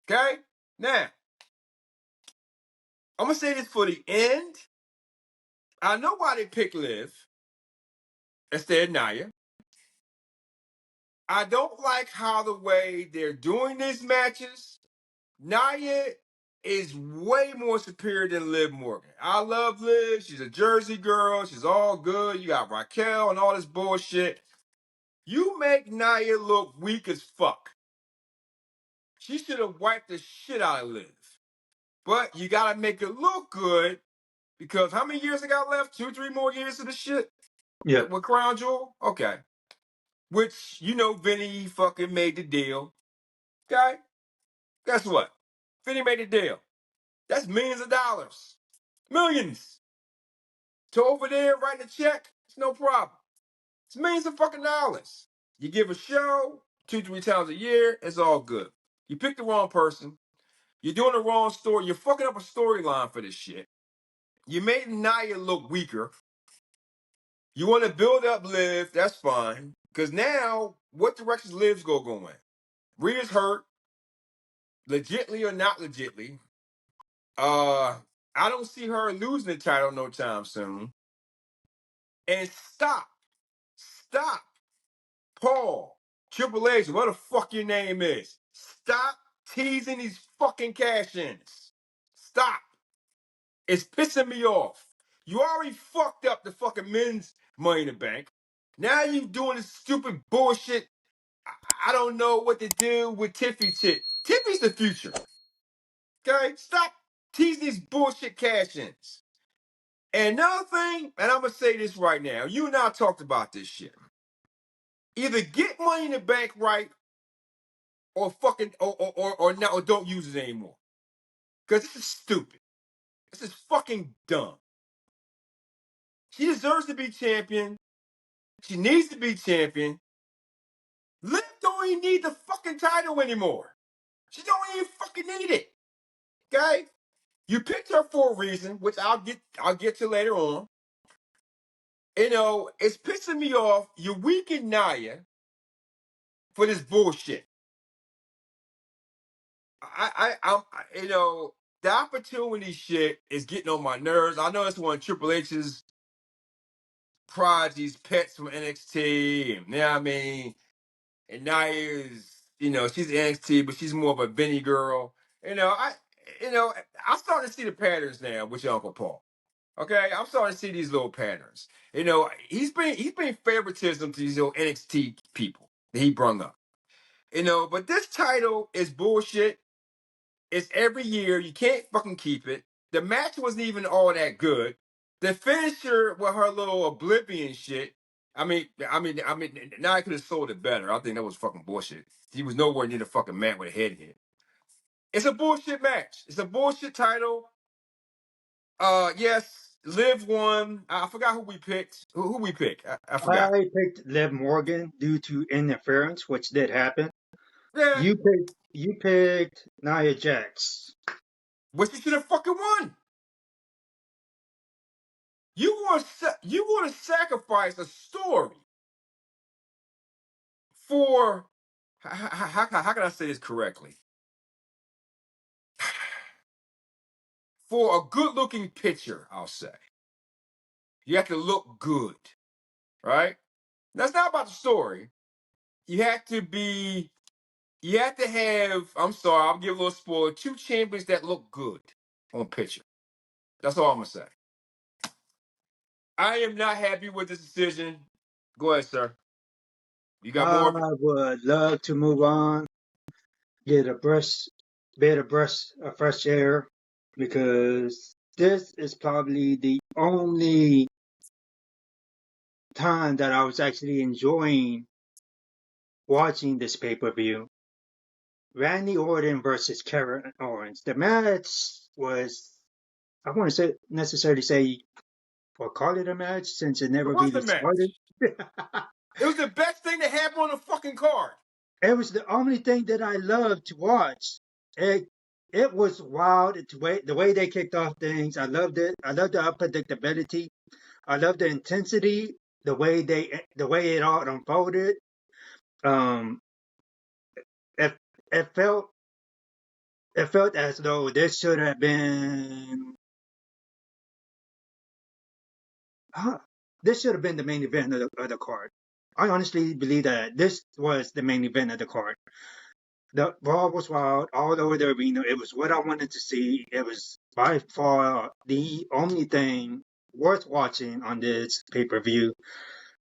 Okay? Now, I'm gonna say this for the end. I know why they picked Liv instead of Nia. I don't like how the way they're doing these matches. Nia is way more superior than Liv Morgan. I love Liv. She's a Jersey girl. She's all good. You got Raquel and all this bullshit. You make Nia look weak as fuck. She should have wiped the shit out of Liv. But you gotta make it look good because how many years I got left? 2, 3 more years of this shit Yeah. with Crown Jewel? Okay. Which, you know, Vinny fucking made the deal. Okay? Guess what? Vinny made the deal. That's millions of dollars. Millions. To over there writing a check, it's no problem. It's millions of fucking dollars. You give a show 2, 3 times a year, it's all good. You pick the wrong person. You're doing the wrong story. You're fucking up a storyline for this shit. You made Nia look weaker. You want to build up Liv, that's fine. Because now, what directions Liv's go in? Rhea's hurt, legitly or not legitly. I don't see her losing the title no time soon. And stop, Paul, Triple H, what the fuck your name is. Stop teasing these fucking cash-ins. Stop. It's pissing me off. You already fucked up the fucking men's Money in the Bank. Now you doing this stupid bullshit. I don't know what to do with Tiffy shit. Tiffy's the future. Okay? Stop teasing these bullshit cash-ins. And another thing, and I'm gonna say this right now. You and I talked about this shit. Either get Money in the Bank right, or fucking, or don't use it anymore. Because this is stupid. This is fucking dumb. She deserves to be champion. She needs to be champion. Liv don't even need the fucking title anymore. She don't even fucking need it. Okay? You picked her for a reason, which I'll get to later on. You know, it's pissing me off. You weaken Nia for this bullshit. I'm, you know, the opportunity shit is getting on my nerves. I know it's one of Triple H's prodigies, pets from NXT, and you know what I mean. And Nia is, you know, she's NXT, but she's more of a Vinny girl. You know, I'm starting to see the patterns now with your Uncle Paul. Okay, I'm starting to see these little patterns. You know, he's been favoritism to these little NXT people that he brung up. You know, but this title is bullshit. It's every year. You can't fucking keep it. The match wasn't even all that good. The finisher with her little oblivion shit. Now I could have sold it better. I think that was fucking bullshit. He was nowhere near the fucking mat with a head hit. It's a bullshit match. It's a bullshit title. Yes, Liv won. I forgot who we picked. Who we picked? I forgot. I picked Liv Morgan due to interference, which did happen. Yeah, You picked Nia Jax. but she should have fucking won. You want to sacrifice a story for how can I say this correctly? For a good-looking picture, I'll say. You have to look good, right? That's not about the story. You have to be. You have to have. I'm sorry, I'll give a little spoiler. 2 champions that look good on picture. That's all I'm gonna say. I am not happy with this decision. Go ahead, sir. You got I more? would love to move on, get a breath of fresh air, because this is probably the only time that I was actually enjoying watching this pay-per-view. Randy Orton versus Kevin Owens. The match was, I wouldn't say necessarily say or call it a match since it It never was a really match. started. It was the best thing that happened on the fucking card. It was the only thing that I loved to watch. It was wild. The way they kicked off things. I loved it. I loved the unpredictability. I loved the intensity. The way it all unfolded. Um, it it felt it felt as though this should have been this should have been the main event of the card. I honestly believe that this was the main event of the card. The ball was wild all over the arena. It was what I wanted to see. It was by far the only thing worth watching on this pay per view.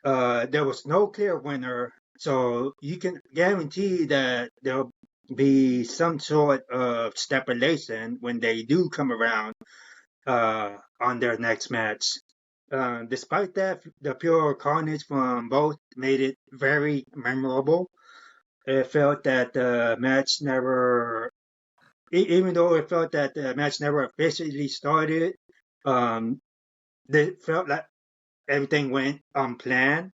There was no clear winner, so you can guarantee that there'll be some sort of stipulation when they do come around on their next match. Despite that, the pure carnage from both made it very memorable. It felt that the match never, even though it felt that the match never officially started, um, it felt like everything went unplanned.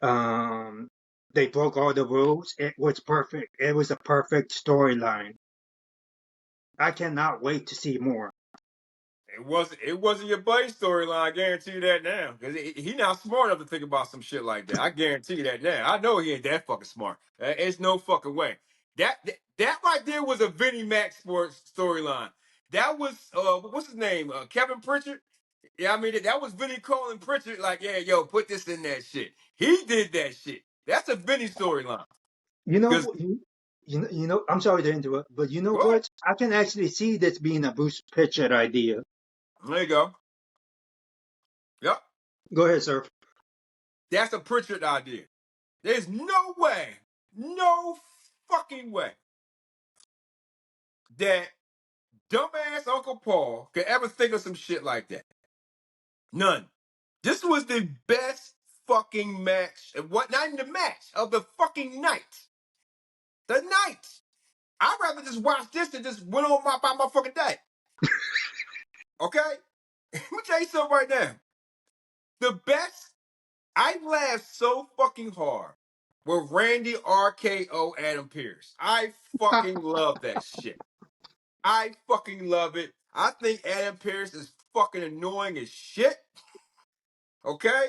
Um, they broke all the rules. It was perfect. It was a perfect storyline. I cannot wait to see more. It wasn't your buddy storyline. I guarantee you that now, because he not smart enough to think about some shit like that. I guarantee you that now. I know he ain't that fucking smart. It's no fucking way. That right there was a Vinnie Mac sports storyline. That was what's his name? Kevin Pritchard. Yeah, I mean that was Vinnie calling Pritchard like, yeah, yo, put this in that shit. He did that shit. That's a Vinnie storyline. You know, Because I'm sorry to interrupt, but you know go ahead. what? I can actually see this being a Bruce Pritchard idea. There you go. Yep. Go ahead, sir. That's a Pritchard idea. There's no way, no fucking way that dumbass Uncle Paul could ever think of some shit like that. None. This was the best fucking match. What? Not even the match of the fucking night. The night. I'd rather just watch this than just went on by my fucking day. Okay? Let me tell you something right now. The best. I laughed so fucking hard with Randy RKO Adam Pearce. I fucking love that shit. I fucking love it. I think Adam Pearce is fucking annoying as shit. Okay?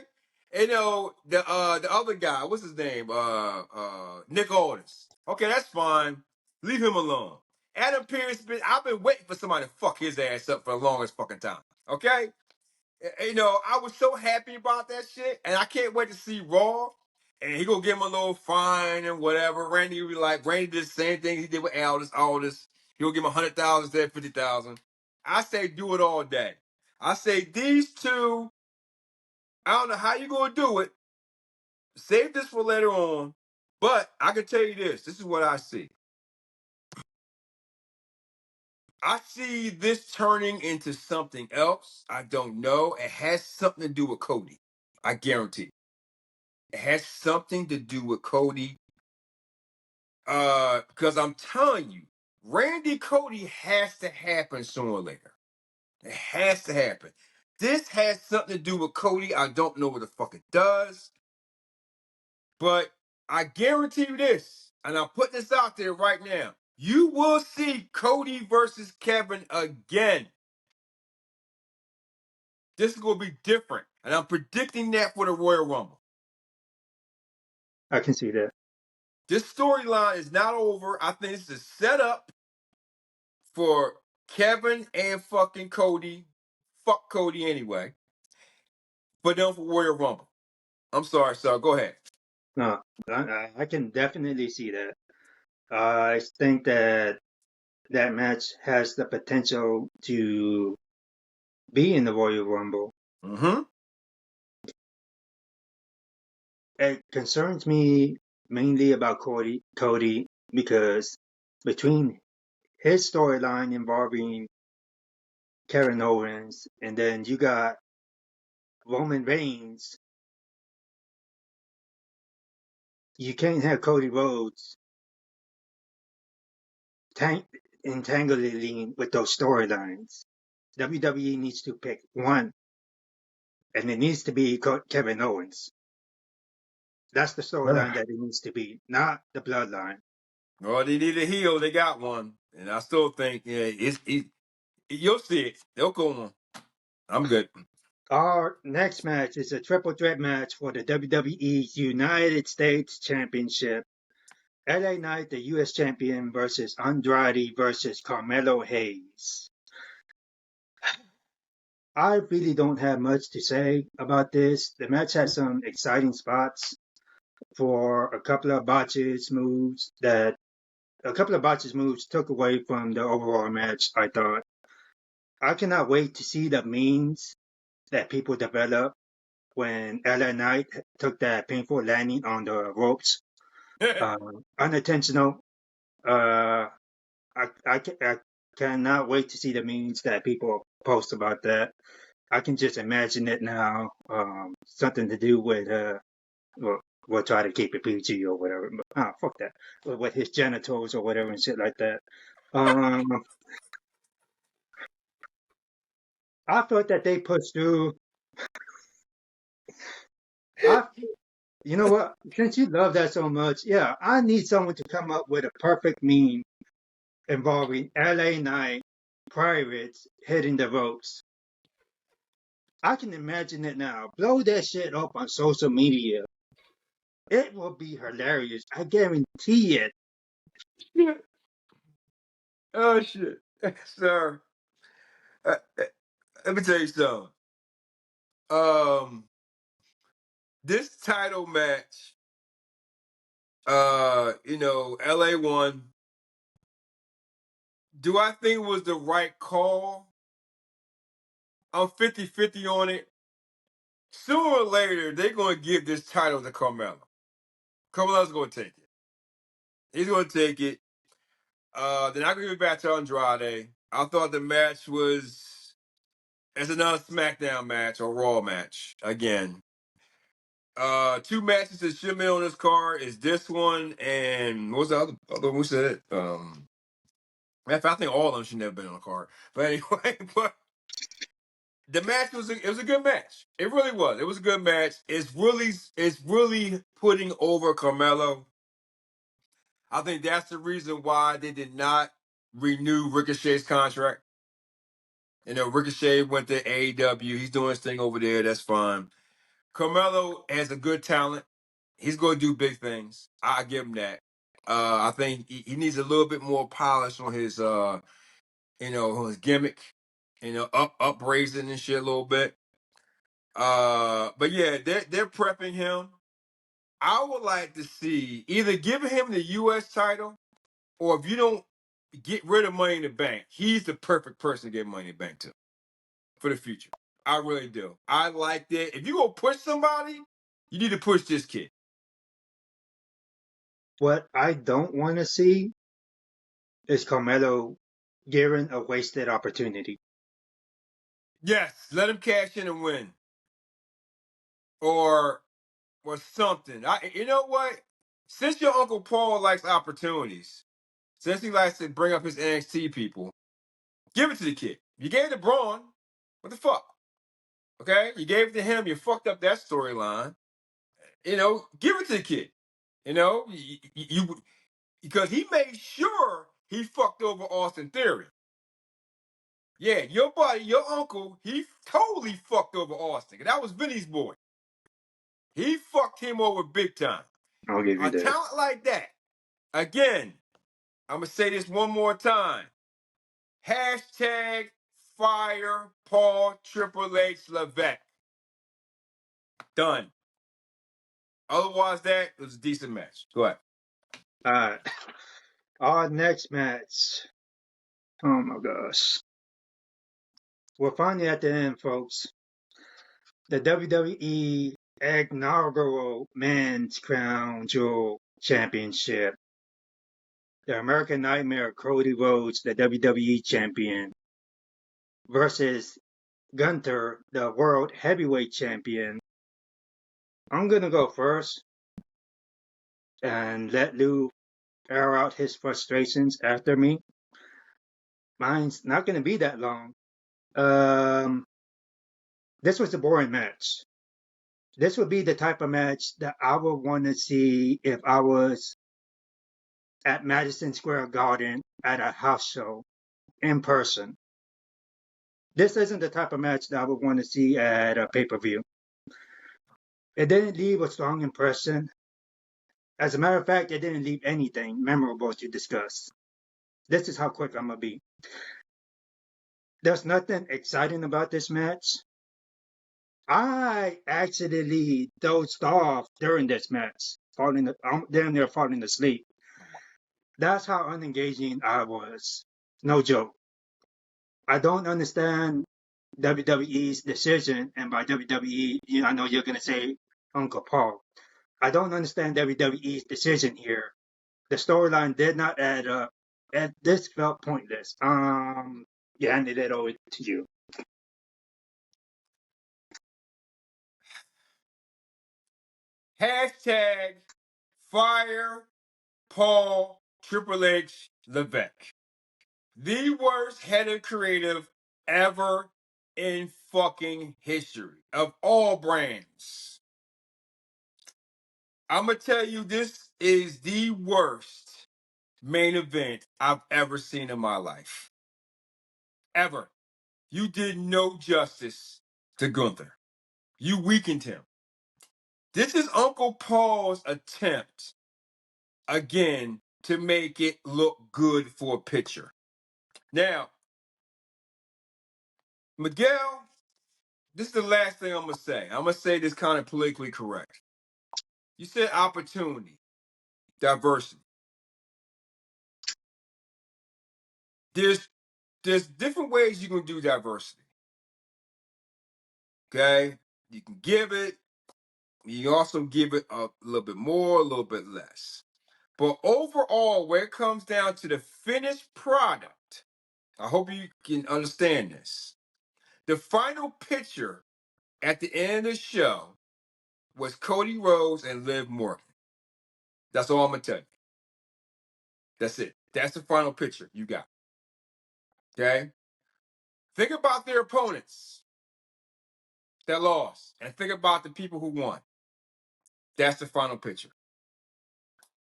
You know, the other guy, what's his name? Nick Aldis. Okay, that's fine. Leave him alone. Adam Pearce, I've been waiting for somebody to fuck his ass up for the longest fucking time. Okay? You know, I was so happy about that shit, and I can't wait to see Raw. And he gonna give him a little fine and whatever. Randy will be like, Randy did the same thing he did with Aldis. He'll give him 100,000 instead of 50,000. I say do it all day. I say these two. I don't know how you're gonna do it. Save this for later on. But I can tell you this. This is what I see. I see this turning into something else. I don't know. It has something to do with Cody. I guarantee. It has something to do with Cody. Because I'm telling you, Randy Cody has to happen sooner or later. It has to happen. This has something to do with Cody. I don't know what the fuck it does. But I guarantee you this, and I'm putting this out there right now. You will see Cody versus Kevin again. This is going to be different. And I'm predicting that for the Royal Rumble. I can see that. This storyline is not over. I think this is set up for Kevin and fucking Cody. Fuck Cody anyway. But then for Royal Rumble. I'm sorry, sir. Go ahead. No, I can definitely see that. I think that that match has the potential to be in the Royal Rumble. Mm-hmm. It concerns me mainly about Cody because between his storyline involving Kevin Owens and then you got Roman Reigns, you can't have Cody Rhodes entangling with those storylines. WWE needs to pick one, and it needs to be Kevin Owens. That's the storyline that it needs to be, not the bloodline. Well, they need a heel. They got one. And I still think, yeah, you'll see it. They'll go on. I'm good. Our next match is a triple threat match for the WWE's United States Championship. LA Knight, the US champion, versus Andrade versus Carmelo Hayes. I really don't have much to say about this. The match had some exciting spots for a couple of botches moves took away from the overall match, I thought. I cannot wait to see the memes that people develop when LA Knight took that painful landing on the ropes. Uh, Unintentional. Uh, I cannot wait to see the memes that people post about that. I can just imagine it now. Something to do with well, we'll try to keep it PG or whatever. But, fuck that. With his genitals or whatever and shit like that. Um, I thought that they pushed through. I, you know what? Since you love that so much, yeah, I need someone to come up with a perfect meme involving LA Knight pirates hitting the ropes. I can imagine it now. Blow that shit up on social media. It will be hilarious. I guarantee it. Oh shit, sir. Let me tell you something. Um, this title match, LA won. Do I think it was the right call? I'm 50-50 on it. Sooner or later, they're going to give this title to Carmelo. Carmelo's going to take it. He's going to take it. Then I can give it back to Andrade. I thought the match was it's another SmackDown match or Raw match again. Two matches that should be on this card is this one and what was the other one we said? I think all of them should never been on the card. But anyway, but the match it was a good match. It really was. It was a good match. It's really putting over Carmelo. I think that's the reason why they did not renew Ricochet's contract. Ricochet went to AEW. He's doing his thing over there. That's fine. Carmelo has a good talent. He's going to do big things. I give him that. I think he needs a little bit more polish on his, on his gimmick. Upraising and shit a little bit. But yeah, they're prepping him. I would like to see either giving him the U.S. title, or if you don't get rid of Money in the Bank, he's the perfect person to get Money in the Bank to for the future. I really do. I like that. If you go push somebody, you need to push this kid. What I don't want to see is Carmelo given a wasted opportunity. Yes, let him cash in and win, or something. You know what? Since your Uncle Paul likes opportunities, since he likes to bring up his NXT people, give it to the kid. You gave it to Braun. What the fuck? Okay, you gave it to him. You fucked up that storyline. Give it to the kid. You because he made sure he fucked over Austin Theory. Yeah, your buddy, your uncle, he totally fucked over Austin. That was Vinny's boy. He fucked him over big time. I'll give you A that. talent like that, again, I'm going to say this one more time. Hashtag fire Paul Triple H Levesque. Done. Otherwise, that was a decent match. Go ahead. Uh, our next match. Oh my gosh. We're finally at the end, folks. The WWE inaugural Men's Crown Jewel Championship. The American Nightmare Cody Rhodes, the WWE Champion, versus Gunther, the World Heavyweight Champion. I'm gonna go first and let Lou air out his frustrations after me. Mine's not gonna be that long. Um, this was a boring match. This would be the type of match that I would want to see if I was at Madison Square Garden at a house show in person. This isn't the type of match that I would want to see at a pay-per-view. It didn't leave a strong impression. As a matter of fact, it didn't leave anything memorable to discuss. This is how quick I'm gonna be. There's nothing exciting about this match. I actually dozed off during this match, I'm damn near falling asleep. That's how unengaging I was. No joke. I don't understand WWE's decision, and by WWE, I know you're gonna say Uncle Paul. I don't understand WWE's decision here. The storyline did not add up, and this felt pointless. Yeah, handed it over to you. Hashtag fire Paul Triple H Levesque. The worst head of creative ever in fucking history of all brands. I'm gonna tell you, this is the worst main event I've ever seen in my life. Ever. You did no justice to Gunther. You weakened him. This is Uncle Paul's attempt, again, to make it look good for a picture. Now, Miguel, this is the last thing I'm going to say. I'm going to say this kind of politically correct. You said opportunity, diversity. There's different ways you can do diversity. Okay? You can give it. You also give it a little bit more, a little bit less. But overall, where it comes down to the finished product, I hope you can understand this. The final picture at the end of the show was Cody Rhodes and Liv Morgan. That's all I'm going to tell you. That's it. That's the final picture you got. Okay? Think about their opponents that lost, and think about the people who won. That's the final picture.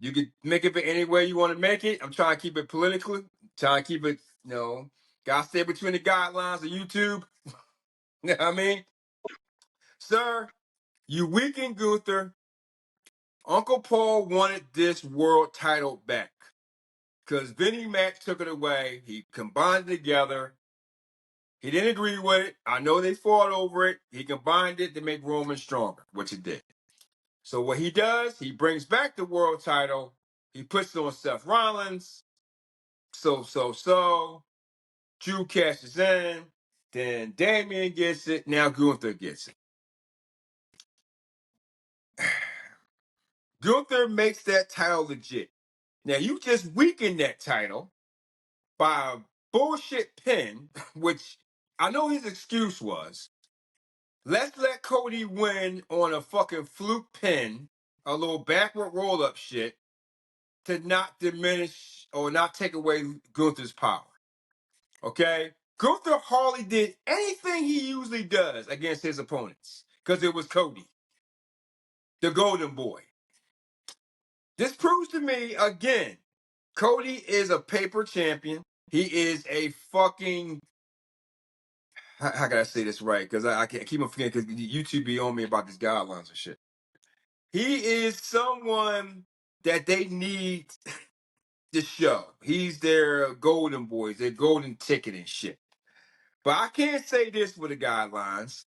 You can make it any way you want to make it. I'm trying to keep it politically, trying to keep it, gotta stay between the guidelines of YouTube. You know what I mean? Sir, you weakened Gunther. Uncle Paul wanted this world title back because Vinnie Mac took it away. He combined it together. He didn't agree with it. I know they fought over it. He combined it to make Roman stronger, which he did. So what he does, he brings back the world title. He puts it on Seth Rollins. So. Drew cashes in. Then Damian gets it. Now Gunther gets it. Gunther makes that title legit. Now you just weakened that title by a bullshit pin, which I know his excuse was, let's let Cody win on a fucking fluke pin, a little backward roll up shit, to not diminish or not take away Gunther's power. Okay? Gunther hardly did anything he usually does against his opponents because it was Cody, the Golden Boy. This proves to me, again, Cody is a paper champion. He is a fucking, how can I say this right? Because I can't keep on forgetting because YouTube be on me about these guidelines and shit. He is someone that they need to show. He's their golden boys, their golden ticket and shit. But I can't say this with the guidelines.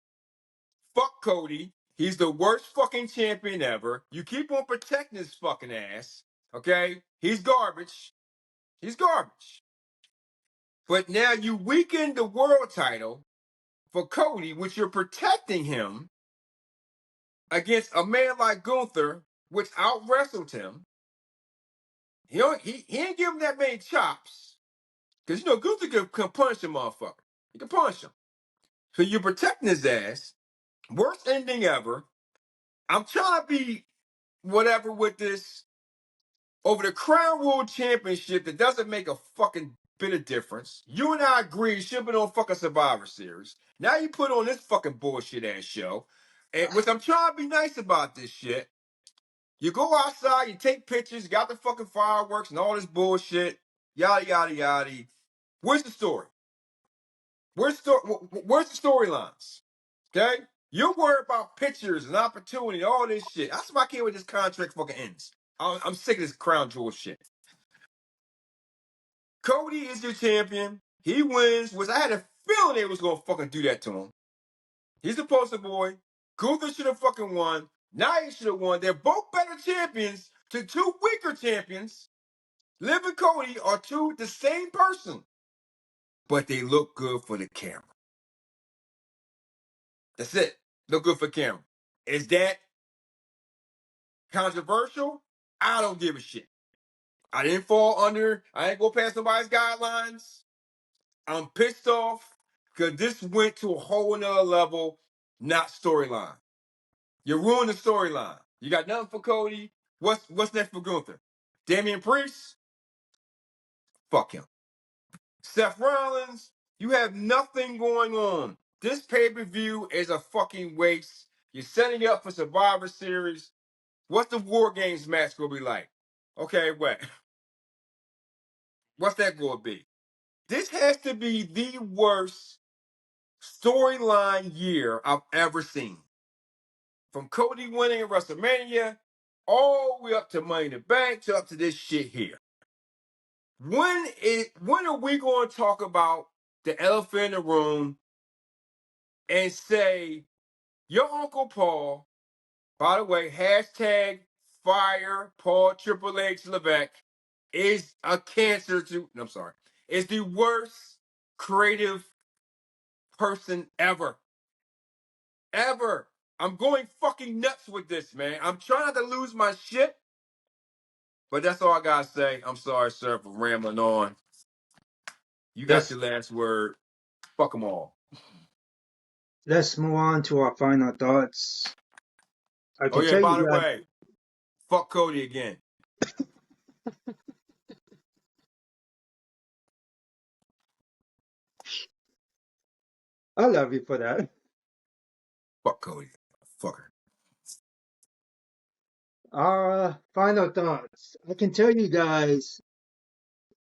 Fuck Cody. He's the worst fucking champion ever. You keep on protecting his fucking ass. Okay? He's garbage. He's garbage. But now you weaken the world title for Cody, which you're protecting him against a man like Gunther, which out wrestled him. He ain't give him that many chops. Because, Gunther can punish a motherfucker. He can punish him. So you're protecting his ass. Worst ending ever. I'm trying to be whatever with this. Over the Crown World Championship that doesn't make a fucking bit of difference. You and I agree it should have been on fucking Survivor Series. Now you put on this fucking bullshit ass show. And which I'm trying to be nice about this shit. You go outside, you take pictures, you got the fucking fireworks and all this bullshit. Yada yada yada. Where's the story? Where's the storylines? Okay? You're worried about pictures and opportunity, all this shit. That's why I can't wait this contract fucking ends. I'm sick of this crown jewel shit. Cody is your champion. He wins, which I had a feeling they was gonna fucking do that to him. He's the poster boy. Gunther should have fucking won. Nia should have won. They're both better champions to two weaker champions. Liv and Cody are two the same person, but they look good for the camera. That's it. Look good for camera. Is that controversial? I don't give a shit. I didn't fall under. I didn't go past nobody's guidelines. I'm pissed off because this went to a whole nother level, not storyline. You ruined the storyline. You got nothing for Cody. What's next for Gunther? Damian Priest? Fuck him. Seth Rollins, you have nothing going on. This pay-per-view is a fucking waste. You're setting up for Survivor Series. What's the War Games match gonna be like? Okay, wait. What's that gonna be? This has to be the worst storyline year I've ever seen. From Cody winning at WrestleMania all the way up to Money in the Bank to up to this shit here. When are we going to talk about the elephant in the room and say your Uncle Paul, by the way, hashtag fire Paul Triple H Levesque, is a cancer to, no, I'm sorry, is the worst creative person ever. Ever. I'm going fucking nuts with this, man. I'm trying not to lose my shit. But that's all I gotta say. I'm sorry, sir, for rambling on. You got Let's your last word. Fuck them all. let's move on to our final thoughts. I Oh can yeah, tell by you the that. way, fuck Cody again. I love you for that. Fuck Cody. Fuck her. Our final thoughts. I can tell you guys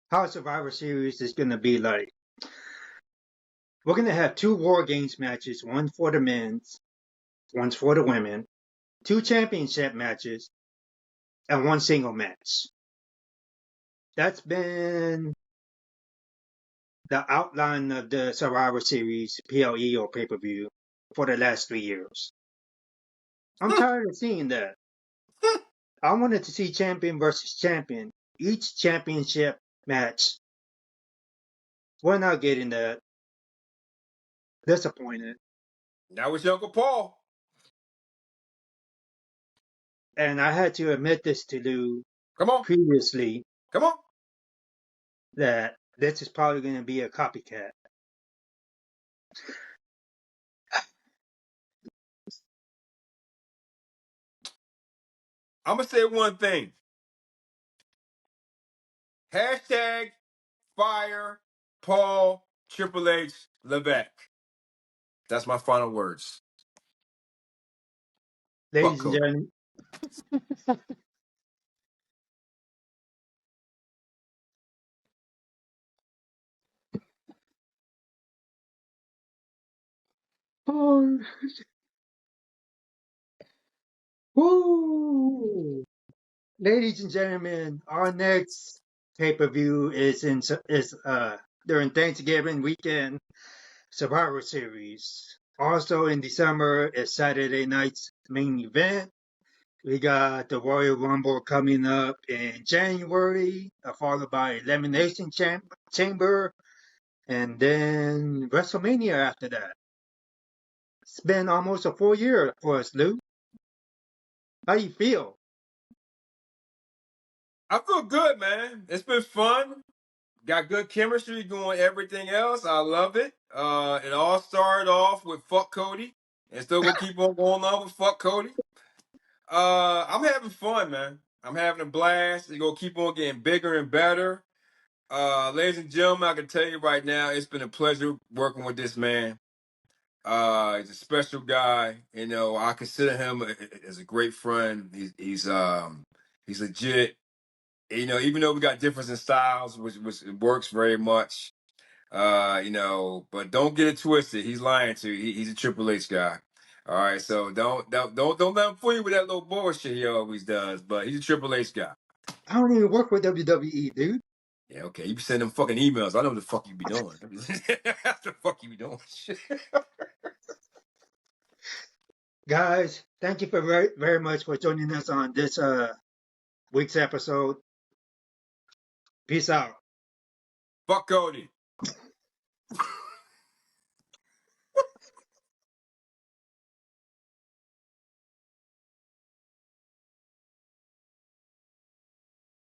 how Survivor Series is going to be like. We're going to have two War Games matches, one for the men's, one for the women, two championship matches, and one single match. That's been the outline of the Survivor Series PLE or pay-per-view for the last 3 years. I'm tired of seeing that. I wanted to see champion versus champion. Each championship match. We're not getting that. Disappointed. Now it's Uncle Paul. And I had to admit this to Lou Come on. previously Come on. that this is probably going to be a copycat. I'm gonna say one thing. Hashtag fire Paul Triple H Levesque. That's my final words. Fuck Ladies and Cody. gentlemen, oh, woo! Ladies and gentlemen, our next pay-per-view is during Thanksgiving weekend, Survivor Series. Also in December is Saturday night's main event. We got the Royal Rumble coming up in January, followed by Elimination Chamber, and then WrestleMania after that. It's been almost a full year for us, Lou. How you feel? I feel good, man. It's been fun. Got good chemistry doing everything else. I love it. It all started off with fuck Cody. And still gonna keep on going on with fuck Cody. I'm having fun, man. I'm having a blast. It's gonna keep on getting bigger and better. Ladies and gentlemen, I can tell you right now, it's been a pleasure working with this man. He's a special guy. You know, I consider him as a great friend. He's legit. You know, even though we got difference in styles, which works very much. You know, but don't get it twisted. He's lying to you. He's a Triple H guy. All right, so don't let him fool you with that little bullshit he always does. But he's a Triple H guy. I don't even work with WWE, dude. Yeah, okay. You be sending them fucking emails. I know what the fuck you be doing. That's the fuck you you doing shit. Guys, thank you for very much for joining us on this week's episode. Peace out. Fuck Cody.